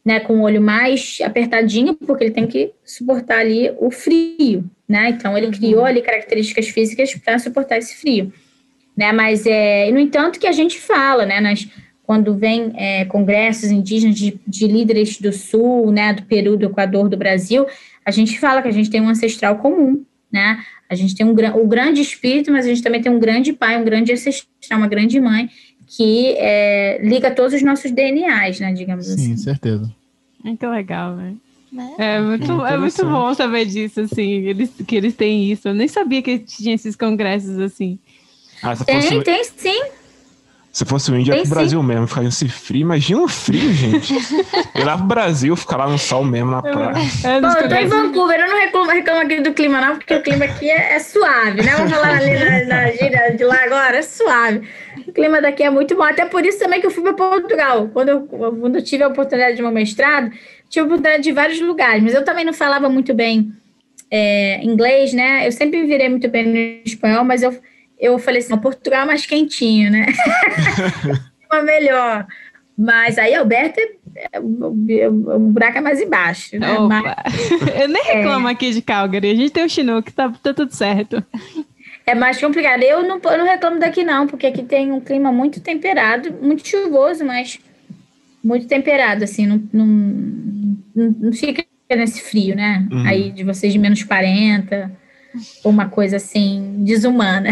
né? Com o olho mais apertadinho, porque ele tem que suportar ali o frio, né? Então, ele criou ali características físicas para suportar esse frio, né? Mas, no entanto, que a gente fala, né? Quando vem congressos indígenas de líderes do Sul, né? Do Peru, do Equador, do Brasil, a gente fala que a gente tem um ancestral comum, né? A gente tem o grande espírito, mas a gente também tem um grande pai, um grande ancestral, uma grande mãe, que liga todos os nossos DNAs, né, digamos assim. Sim, certeza. Muito legal, velho. Né? É muito bom saber disso, assim, que eles têm isso. Eu nem sabia que tinha esses congressos assim. Ah, Tem sim. Se fosse o índio, ia pro Brasil mesmo, ficar nesse frio. Imagina o frio, gente. Ir lá pro Brasil, ficar lá no sol mesmo, na praia. Bom, eu tô em Vancouver, eu não reclamo aqui do clima, não, porque o clima aqui é suave, né? Vamos falar ali na gíria de lá agora, é suave. O clima daqui é muito bom, até por isso também que eu fui para Portugal. Quando eu tive a oportunidade de meu mestrado, tive a oportunidade de vários lugares, mas eu também não falava muito bem inglês, né? Eu sempre me virei muito bem no espanhol, mas eu falei assim, Portugal é mais quentinho, né? Uma melhor. Mas aí Alberta, o buraco é mais embaixo, né? Eu nem reclamo aqui de Calgary. A gente tem o Chinook, tá tudo certo. É mais complicado. Eu não reclamo daqui não, porque aqui tem um clima muito temperado, muito chuvoso, mas muito temperado, assim, não fica nesse frio, né? Uhum. Aí de vocês de menos 40... uma coisa assim, desumana.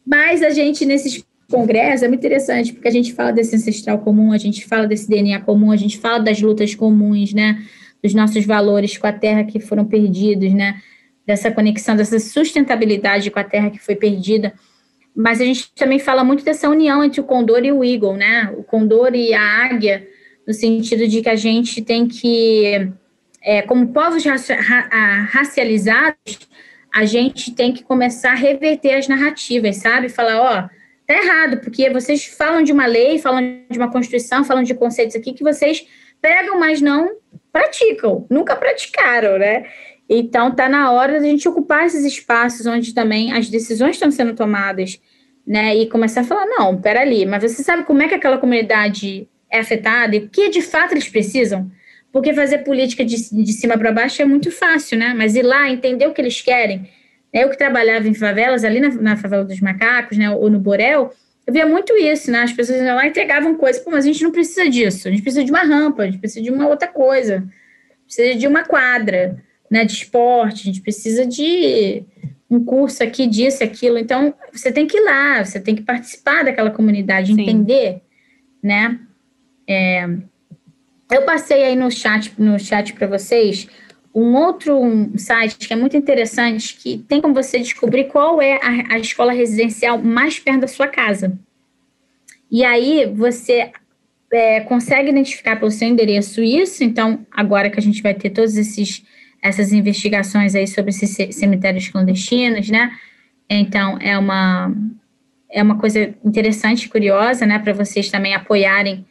Mas a gente, nesses congressos, é muito interessante, porque a gente fala desse ancestral comum, a gente fala desse DNA comum, a gente fala das lutas comuns, né? Dos nossos valores com a terra que foram perdidos, né? Dessa conexão, dessa sustentabilidade com a terra que foi perdida. Mas a gente também fala muito dessa união entre o condor e o eagle, né? O condor e a águia, no sentido de que a gente tem que... como povos racializados, a gente tem que começar a reverter as narrativas, sabe? Falar, tá errado, porque vocês falam de uma lei, falam de uma constituição, falam de conceitos aqui que vocês pregam, mas não praticam, nunca praticaram, né? Então, tá na hora da gente ocupar esses espaços onde também as decisões estão sendo tomadas, né? E começar a falar, não, peraí, mas você sabe como é que aquela comunidade é afetada e o que de fato eles precisam? Porque fazer política de cima para baixo é muito fácil, né? Mas ir lá, entender o que eles querem. Eu que trabalhava em favelas, ali na favela dos macacos, né? Ou no Borel, eu via muito isso, né? As pessoas iam lá e entregavam coisas. Pô, mas a gente não precisa disso. A gente precisa de uma rampa, a gente precisa de uma outra coisa. Precisa de uma quadra, né? De esporte. A gente precisa de um curso aqui disso, aquilo. Então, você tem que ir lá, você tem que participar daquela comunidade, Sim. entender, né? Eu passei aí no chat para vocês um outro site que é muito interessante, que tem como você descobrir qual é a escola residencial mais perto da sua casa. E aí, você consegue identificar pelo seu endereço isso. Então, agora que a gente vai ter todas essas investigações aí sobre esses cemitérios clandestinos, né? Então, é uma coisa interessante e curiosa, né? Para vocês também apoiarem,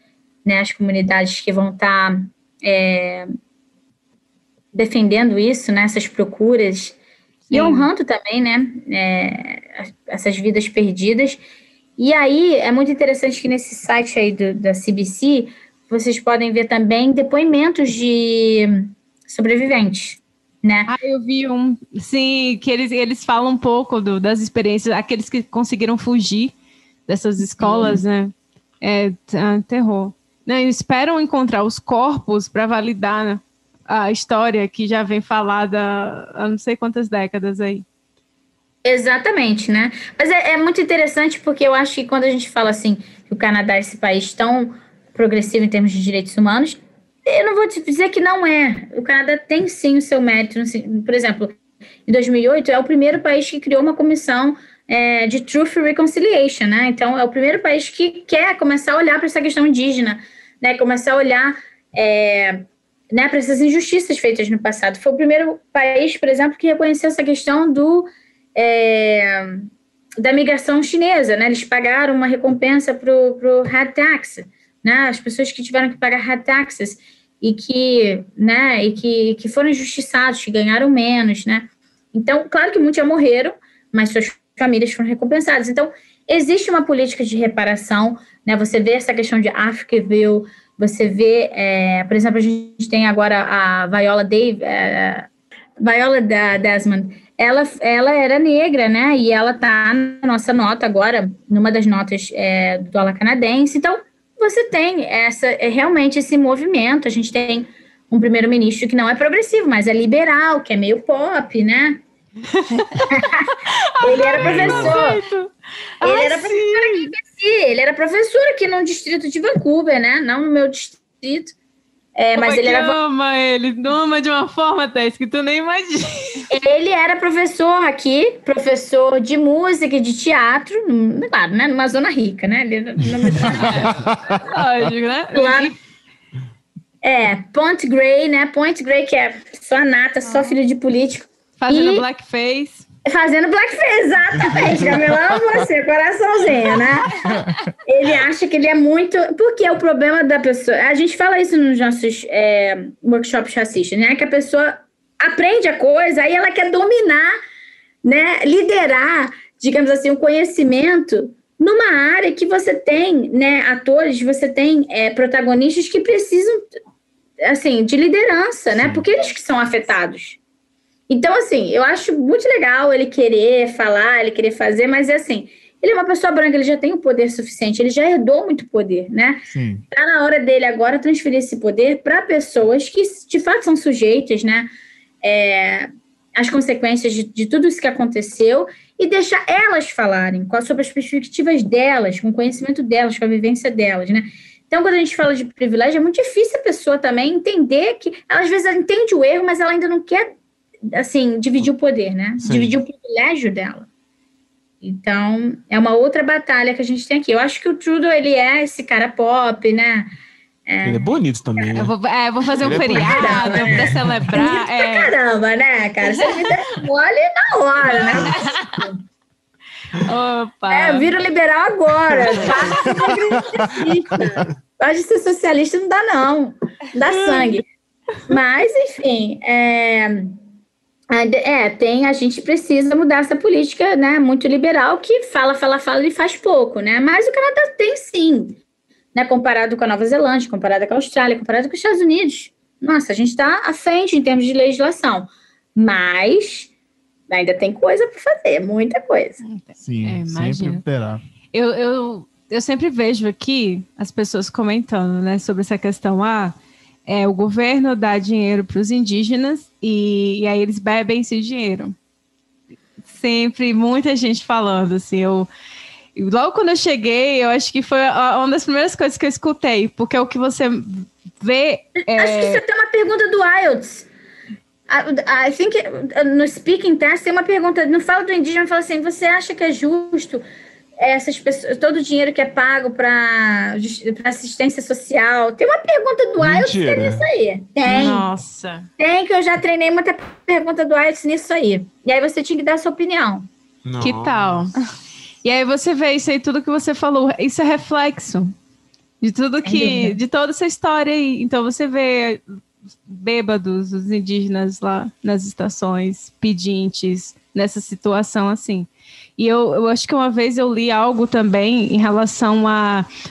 né, as comunidades que vão estar defendendo isso, né? Essas procuras. Sim. E honrando também, né? Essas vidas perdidas. E aí, é muito interessante que nesse site aí da CBC, vocês podem ver também depoimentos de sobreviventes, né? Eu vi sim, que eles falam um pouco das experiências, aqueles que conseguiram fugir dessas escolas, né? Terror. Né? Esperam encontrar os corpos para validar, né, a história que já vem falada há não sei quantas décadas aí. Exatamente, né? Mas é muito interessante porque eu acho que quando a gente fala assim que o Canadá é esse país tão progressivo em termos de direitos humanos, eu não vou te dizer que não é. O Canadá tem sim o seu mérito. Por exemplo, em 2008 é o primeiro país que criou uma comissão de Truth and Reconciliation, né? Então é o primeiro país que quer começar a olhar para essa questão indígena, né? Começar a olhar né, para essas injustiças feitas no passado. Foi o primeiro país, por exemplo, que reconheceu essa questão da migração chinesa, né? Eles pagaram uma recompensa para o head tax, né? As pessoas que tiveram que pagar head taxes e que foram injustiçados, que ganharam menos, né? Então, claro que muitos já morreram, mas suas famílias foram recompensadas. Então, existe uma política de reparação, né? Você vê essa questão de Africville, você vê, por exemplo, a gente tem agora a Viola Desmond. Ela era negra, né? E ela está na nossa nota agora, numa das notas do dólar canadense. Então, você tem realmente esse movimento. A gente tem um primeiro-ministro que não é progressivo, mas é liberal, que é meio pop, né? Ele era professor. Ele era professor aqui no distrito de Vancouver, né? Não no meu distrito. Mas ele ama de uma forma, Tess, que tu nem imagina. Ele era professor aqui, professor de música e de teatro, claro, né? Numa zona rica, né? Lógico, né? Point Grey, né? Point Grey, que é só nata, só filho de político. Fazendo blackface. Fazendo blackface, exatamente. Camila, amo você, coraçãozinho, né? Ele acha que ele é muito... Porque é o problema da pessoa... A gente fala isso nos nossos workshops racistas, né? Que a pessoa aprende a coisa, aí ela quer dominar, né? Liderar, digamos assim, o conhecimento numa área que você tem, né? Atores, você tem protagonistas que precisam, assim, de liderança, né? Porque eles que são afetados. Então, assim, eu acho muito legal ele querer falar, ele querer fazer, mas, assim, ele é uma pessoa branca, ele já tem o poder suficiente, ele já herdou muito poder, né? Sim. Tá na hora dele agora transferir esse poder para pessoas que, de fato, são sujeitas, né? As consequências de tudo isso que aconteceu e deixar elas falarem sobre as perspectivas delas, com o conhecimento delas, com a vivência delas, né? Então, quando a gente fala de privilégio, é muito difícil a pessoa também entender que, ela, às vezes, ela entende o erro, mas ela ainda não quer, assim, dividir o poder, né? Sim. Dividir o privilégio dela. Então, é uma outra batalha que a gente tem aqui. Eu acho que o Trudeau, ele é esse cara pop, né? Ele é bonito também, né? Eu vou fazer um Ele é feriado pra celebrar. Caramba, né, cara? Você me dá mole na hora, né? Opa! Vira liberal agora. Pode ser socialista, não dá, não. Não dá sangue. Mas, enfim, a gente precisa mudar essa política, né, muito liberal, que fala e faz pouco, né? Mas o Canadá tem sim, né, comparado com a Nova Zelândia, comparado com a Austrália, comparado com os Estados Unidos. Nossa, a gente está à frente em termos de legislação, mas ainda tem coisa para fazer, muita coisa. Sim, sempre terá. Eu sempre vejo aqui as pessoas comentando, né, sobre essa questão, o governo dá dinheiro para os indígenas e aí eles bebem esse dinheiro. sempre, muita gente falando, assim, logo quando eu cheguei, eu acho que foi uma das primeiras coisas que eu escutei, porque é o que você vê... Acho que você tem uma pergunta do IELTS. I think no speaking test tem uma pergunta, não fala do indígena, fala assim, você acha que é justo essas pessoas, todo o dinheiro que é pago para assistência social? Tem uma pergunta do IELTS que é nisso aí. Tem. Nossa. Tem, que eu já treinei muita pergunta do IELTS nisso aí. E aí você tinha que dar a sua opinião. Que tal? E aí você vê isso aí, tudo que você falou, isso é reflexo de tudo de toda essa história aí. Então você vê bêbados, os indígenas lá nas estações, pedintes, nessa situação assim. E eu acho que uma vez eu li algo também em relação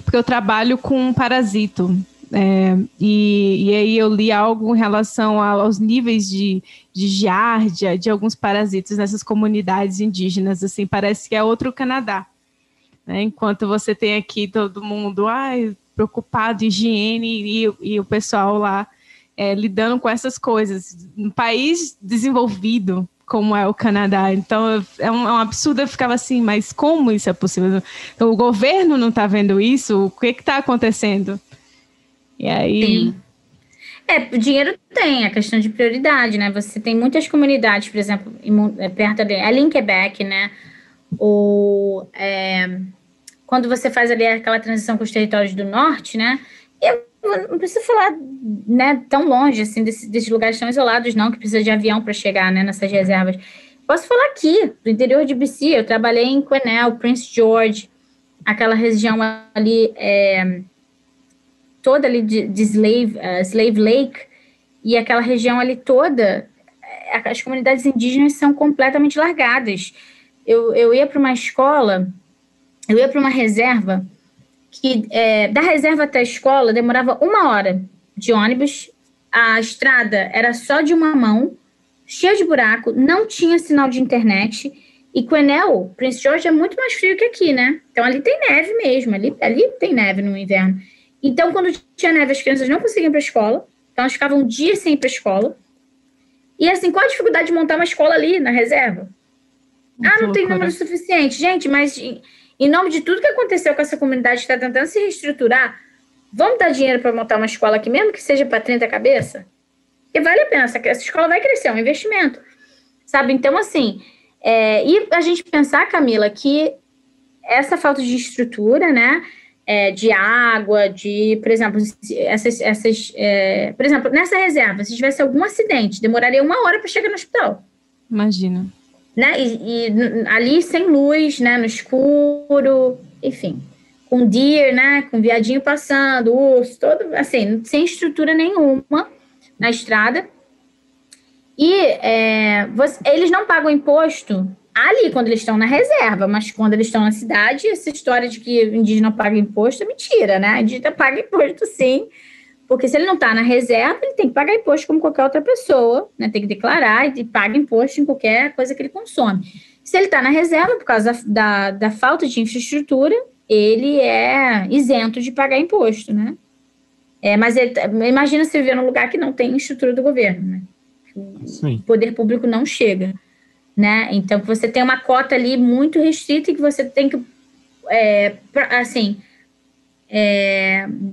porque eu trabalho com um parasito, e aí eu li algo em relação aos níveis de giardia de alguns parasitas nessas comunidades indígenas, assim, parece que é outro Canadá, né? Enquanto você tem aqui todo mundo preocupado em higiene e o pessoal lá lidando com essas coisas. Um país desenvolvido como é o Canadá. Então, é um absurdo. Eu ficava assim, mas como isso é possível? Então, o governo não está vendo isso? O que está acontecendo? E aí... Sim. O dinheiro tem, a questão de prioridade, né? Você tem muitas comunidades, por exemplo, perto ali em Quebec, né? Quando você faz ali aquela transição com os territórios do norte, né? Não precisa falar, né, tão longe, assim, desses lugares tão isolados, não, que precisa de avião para chegar, né, nessas reservas. Posso falar aqui, do interior de BC, eu trabalhei em Quesnel, Prince George, aquela região ali, toda ali de Slave Lake, e aquela região ali toda, as comunidades indígenas são completamente largadas. Eu ia para uma escola, eu ia para uma reserva, que da reserva até a escola demorava 1 hora de ônibus, a estrada era só de uma mão, cheia de buraco, não tinha sinal de internet, e Quesnel, Prince George, é muito mais frio que aqui, né? Então ali tem neve mesmo, ali tem neve no inverno. Então quando tinha neve as crianças não conseguiam ir para a escola, então elas ficavam um dia sem ir para a escola. E assim, qual a dificuldade de montar uma escola ali na reserva? Não tem número suficiente. Gente, mas... Em nome de tudo que aconteceu com essa comunidade que está tentando se reestruturar, vamos dar dinheiro para montar uma escola aqui, mesmo que seja para 30 cabeças? Porque vale a pena, essa escola vai crescer, é um investimento, sabe? Então, assim, e a gente pensar, Camila, que essa falta de estrutura, né, de água, por exemplo, por exemplo, nessa reserva, se tivesse algum acidente, demoraria 1 hora para chegar no hospital. Imagina. Né? E ali sem luz, né? No escuro, enfim, com deer, né? Com viadinho passando, urso, todo assim, sem estrutura nenhuma na estrada. E eles não pagam imposto ali quando eles estão na reserva, mas quando eles estão na cidade, essa história de que o indígena paga imposto é mentira, né? O indígena paga imposto sim, porque se ele não está na reserva, ele tem que pagar imposto como qualquer outra pessoa, né? Tem que declarar e paga imposto em qualquer coisa que ele consome. Se ele está na reserva, por causa da falta de infraestrutura, ele é isento de pagar imposto, né? Mas imagina se viver num lugar que não tem estrutura do governo, né? Sim. O poder público não chega, né? Então, você tem uma cota ali muito restrita e que você tem que,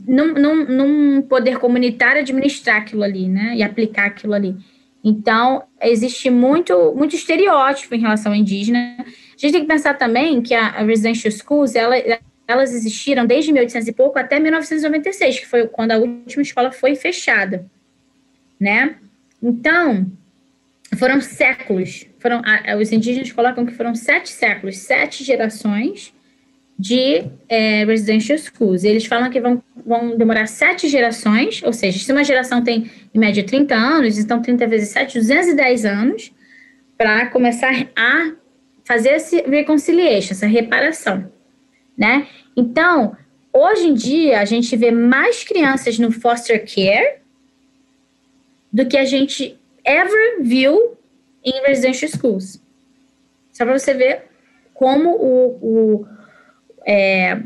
num poder comunitário administrar aquilo ali, né? E aplicar aquilo ali. Então, existe muito estereótipo em relação ao indígena. A gente tem que pensar também que a residential schools, elas existiram desde 1800 e pouco até 1996, que foi quando a última escola foi fechada, né? Então, foram séculos. Os indígenas colocam que foram 7 séculos, 7 gerações de residential schools. Eles falam que vão demorar 7 gerações, ou seja, se uma geração tem, em média, 30 anos, então 30 vezes 7, 210 anos, para começar a fazer essa reconciliation, essa reparação, né? Então, hoje em dia, a gente vê mais crianças no foster care do que a gente ever viu em residential schools. Só para você ver como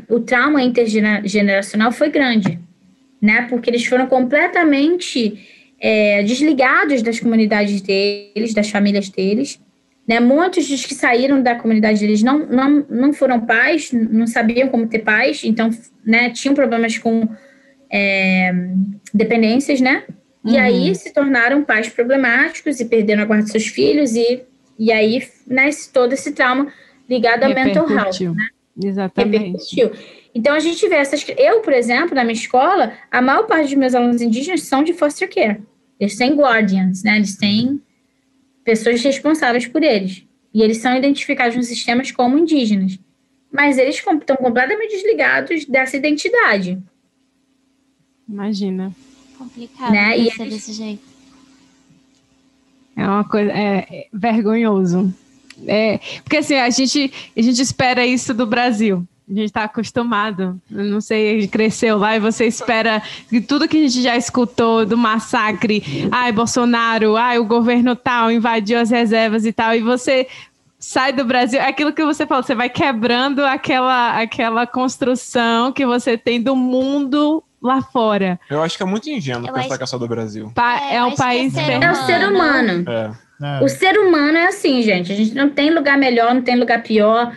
o trauma intergeneracional foi grande, né? Porque eles foram completamente desligados das comunidades deles, das famílias deles, né? Muitos dos que saíram da comunidade deles não foram pais, não sabiam como ter pais, então, né, tinham problemas com dependências, né? E aí se tornaram pais problemáticos e perderam a guarda dos seus filhos e aí nasce todo esse trauma ligado a mental health, né? Exatamente. Então, a gente vê eu, por exemplo, na minha escola, a maior parte dos meus alunos indígenas são de foster care. Eles têm guardians, né? Eles têm pessoas responsáveis por eles. E eles são identificados nos sistemas como indígenas. Mas eles estão completamente desligados dessa identidade. Imagina. Complicado, né? E ser desse jeito. É uma coisa vergonhoso. Porque assim, a gente espera isso do Brasil. A gente está acostumado. Eu não sei, cresceu lá e você espera que tudo que a gente já escutou do massacre, Bolsonaro, o governo tal invadiu as reservas e tal, e você sai do Brasil, aquilo que você falou, você vai quebrando aquela construção que você tem do mundo lá fora. Eu acho que é muito ingênuo pensar que é só do Brasil. É um país... É o ser humano. O ser humano é assim, gente. A gente não tem lugar melhor, não tem lugar pior.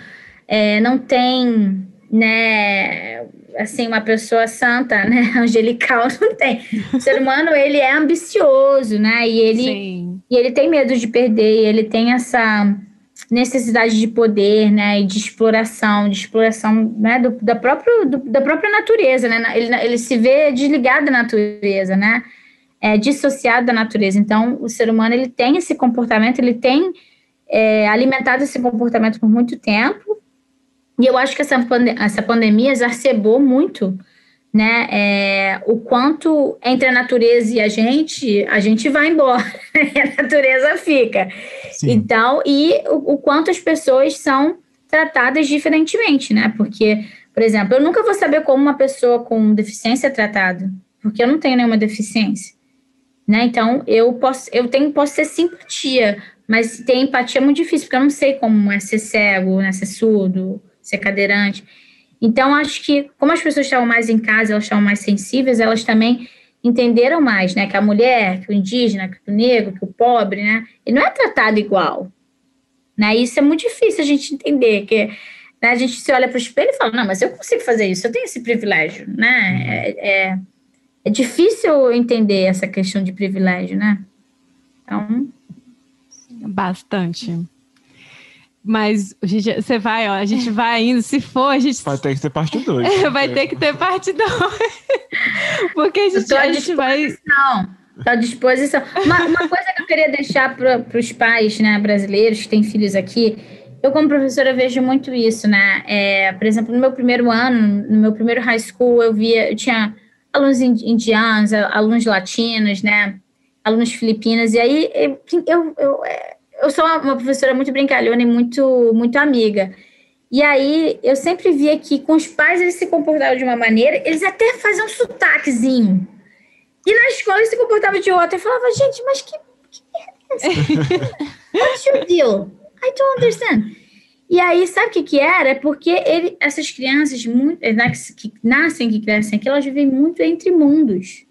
Não tem, né, assim, uma pessoa santa, né, angelical, não tem. O ser humano, ele é ambicioso, né, e ele tem medo de perder, ele tem essa necessidade de poder, né, e de exploração, né, da própria natureza, né, ele se vê desligado da natureza, né, dissociado da natureza. Então, o ser humano, ele tem esse comportamento, ele tem alimentado esse comportamento por muito tempo. E eu acho que essa pandemia exacerbou muito, né, o quanto entre a natureza e a gente vai embora, e a natureza fica. Sim. Então, e o quanto as pessoas são tratadas diferentemente, né, porque, por exemplo, eu nunca vou saber como uma pessoa com deficiência é tratada, porque eu não tenho nenhuma deficiência, né, então eu posso ter simpatia, mas ter empatia é muito difícil, porque eu não sei como é ser cego, né, ser surdo, ser cadeirante. Então, acho que, como as pessoas estavam mais em casa, elas estavam mais sensíveis, elas também entenderam mais, né, que a mulher, que o indígena, que o negro, que o pobre, né, ele não é tratado igual, né, isso é muito difícil a gente entender, que, né, a gente se olha para o espelho e fala, não, mas eu consigo fazer isso, eu tenho esse privilégio, né, é difícil entender essa questão de privilégio, né, então... Bastante. Mas a gente vai indo, se for, a gente... Vai ter que ter parte 2. Vai ter que ter parte 2. Porque a gente vai... Estou à disposição. Uma coisa que eu queria deixar para os pais, né, brasileiros que têm filhos aqui, eu como professora vejo muito isso, né? Por exemplo, no meu primeiro ano, no meu primeiro high school, eu tinha alunos indianos, alunos latinos, né? Alunos filipinos, e aí eu sou uma professora muito brincalhona e muito, muito amiga. E aí, eu sempre via que com os pais eles se comportavam de uma maneira, eles até faziam um sotaquezinho. E na escola eles se comportavam de outra. Eu falava, gente, mas que merda é essa? What's your deal? I don't understand. E aí, sabe o que era? É porque essas crianças que nascem, que crescem aqui, elas vivem muito entre mundos.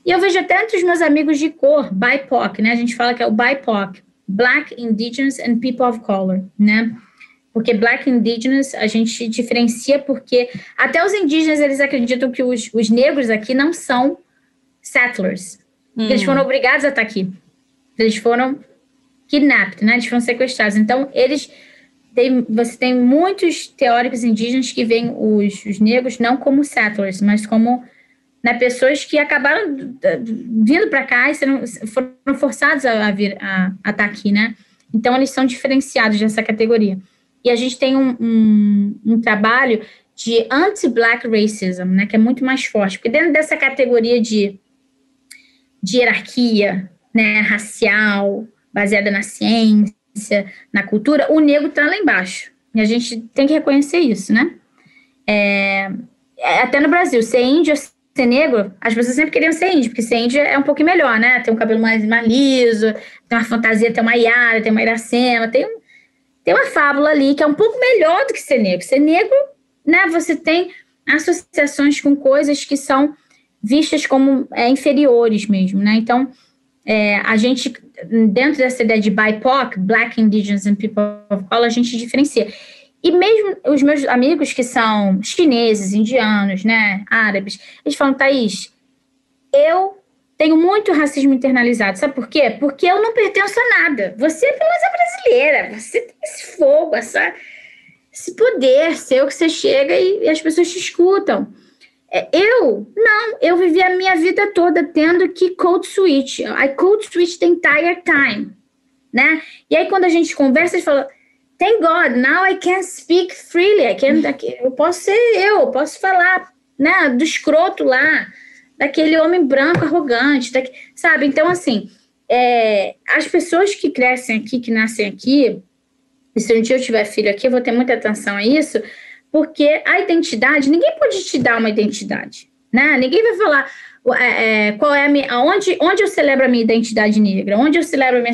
E eu vejo até entre os meus amigos de cor, BIPOC, né? A gente fala que é o BIPOC. Black, Indigenous and People of Color, né? Porque Black e Indigenous a gente diferencia porque até os indígenas, eles acreditam que os negros aqui não são settlers. Eles foram obrigados a estar aqui. Eles foram kidnapped, né? Eles foram sequestrados. Então, você tem muitos teóricos indígenas que veem os negros não como settlers, mas como... né, pessoas que acabaram vindo para cá e foram forçados a vir a estar aqui, né? Então, eles são diferenciados dessa categoria. E a gente tem um trabalho de anti-black racism, né, que é muito mais forte, porque dentro dessa categoria de hierarquia, né, racial, baseada na ciência, na cultura, o negro está lá embaixo. E a gente tem que reconhecer isso, né? Até no Brasil, ser índio, ser negro, as pessoas sempre queriam ser índio, porque ser índio é um pouquinho melhor, né? Tem um cabelo mais liso, tem uma fantasia, tem uma Yara, tem uma Iracema, tem uma fábula ali que é um pouco melhor do que ser negro. Ser negro, né? Você tem associações com coisas que são vistas como inferiores mesmo, né? Então, dentro dessa ideia de BIPOC, Black, Indigenous and People of Color, a gente diferencia. E mesmo os meus amigos que são chineses, indianos, né, árabes, eles falam, Thaís, eu tenho muito racismo internalizado. Sabe por quê? Porque eu não pertenço a nada. Você, pelo menos, é brasileira. Você tem esse fogo, esse poder seu que você chega e as pessoas te escutam. Eu vivi a minha vida toda tendo que code switch. I code switch the entire time, né? E aí, quando a gente conversa, a gente fala, thank God, now I can speak freely. Eu posso ser eu posso falar, né, do escroto lá, daquele homem branco arrogante, sabe? Então, assim, as pessoas que crescem aqui, que nascem aqui, e se um dia eu tiver filho aqui, eu vou ter muita atenção a isso, porque a identidade, ninguém pode te dar uma identidade, né? Ninguém vai falar qual é a minha, onde eu celebro a minha identidade negra, onde eu celebro a minha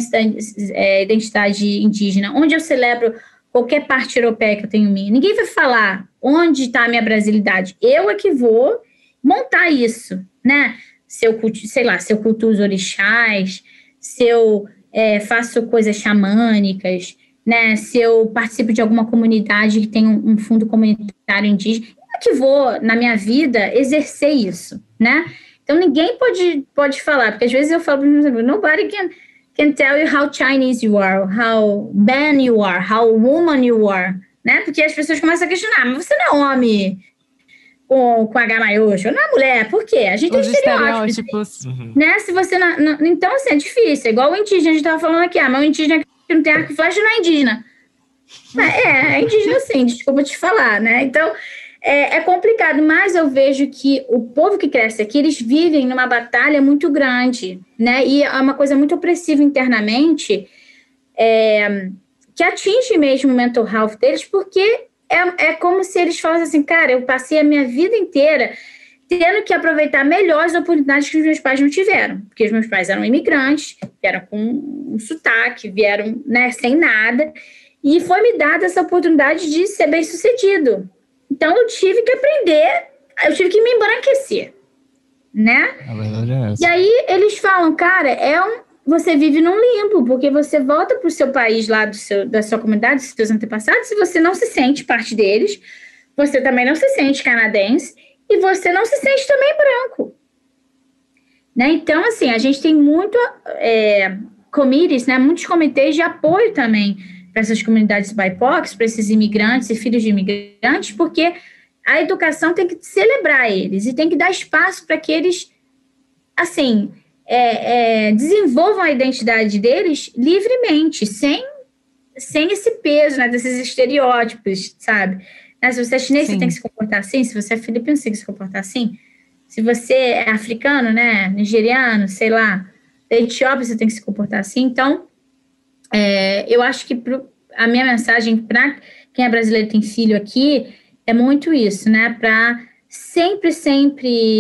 identidade indígena, onde eu celebro qualquer parte europeia que eu tenho minha. Ninguém vai falar onde está a minha brasilidade. Eu é que vou montar isso, né? Se eu cultuo os orixás, se eu faço coisas xamânicas, né? Se eu participo de alguma comunidade que tem um fundo comunitário indígena, eu que vou, na minha vida, exercer isso, né? Então, ninguém pode falar, porque às vezes eu falo para os meus amigos, nobody can tell you how Chinese you are, how man you are, how woman you are, né? Porque as pessoas começam a questionar, mas você não é homem com H maiúsculo, não é mulher, por quê? A gente tem estereótipos, né? Se você não, então, assim, é difícil, é igual o indígena, a gente estava falando aqui, mas o indígena que não tem arco e flecha não é indígena. É indígena sim, desculpa te falar, né? Então, é complicado, mas eu vejo que o povo que cresce aqui, eles vivem numa batalha muito grande, né? E é uma coisa muito opressiva internamente, que atinge mesmo o mental health deles, porque é como se eles falassem assim, cara, eu passei a minha vida inteira tendo que aproveitar melhor as oportunidades que os meus pais não tiveram, porque os meus pais eram imigrantes, vieram com um sotaque, vieram, né, sem nada, e foi me dada essa oportunidade de ser bem-sucedido. Então, eu tive que aprender, eu tive que me embranquecer, né? A verdade é essa. E aí, eles falam, cara, você vive num limbo, porque você volta para o seu país lá, da sua comunidade, dos seus antepassados, se você não se sente parte deles, você também não se sente canadense, e você não se sente também branco. Né? Então, assim, a gente tem muito committees, né? Muitos comitês de apoio também para essas comunidades BIPOC, para esses imigrantes e filhos de imigrantes, porque a educação tem que celebrar eles e tem que dar espaço para que eles, assim, desenvolvam a identidade deles livremente, sem esse peso, né, desses estereótipos, sabe? Né, se você é chinês, você tem que se comportar assim. Se você é filipino, você tem que se comportar assim. Se você é africano, né, nigeriano, sei lá, da Etiópia, você tem que se comportar assim. Então, eu acho que a minha mensagem para quem é brasileiro e tem filho aqui é muito isso, né? Para sempre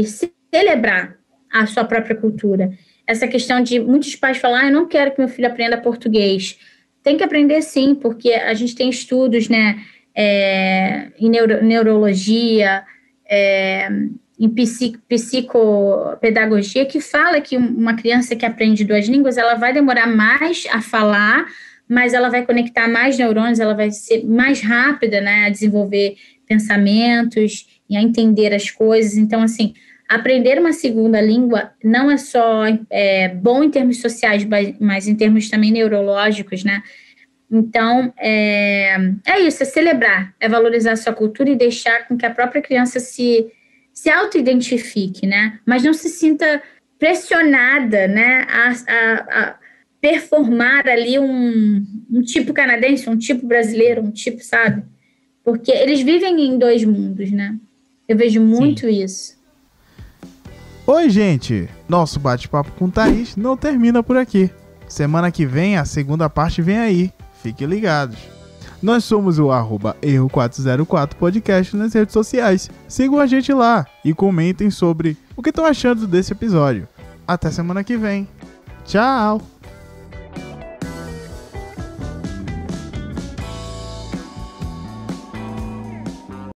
celebrar a sua própria cultura. Essa questão de muitos pais falar, eu não quero que meu filho aprenda português. Tem que aprender sim, porque a gente tem estudos, né, em neurologia, em psicopedagogia, que fala que uma criança que aprende 2 línguas, ela vai demorar mais a falar, mas ela vai conectar mais neurônios, ela vai ser mais rápida, né, a desenvolver pensamentos e a entender as coisas. Então, assim, aprender uma segunda língua não é só bom em termos sociais, mas em termos também neurológicos, né? Então, é isso, é celebrar, é valorizar a sua cultura e deixar com que a própria criança se auto-identifique, né? Mas não se sinta pressionada, né, a performar ali um tipo canadense, um tipo brasileiro, um tipo, sabe? Porque eles vivem em 2 mundos, né? Eu vejo muito isso. Oi, gente! Nosso bate-papo com Thaís não termina por aqui. Semana que vem, a segunda parte vem aí. Fiquem ligados. Nós somos o @erro404 podcast nas redes sociais. Sigam a gente lá e comentem sobre o que estão achando desse episódio. Até semana que vem. Tchau!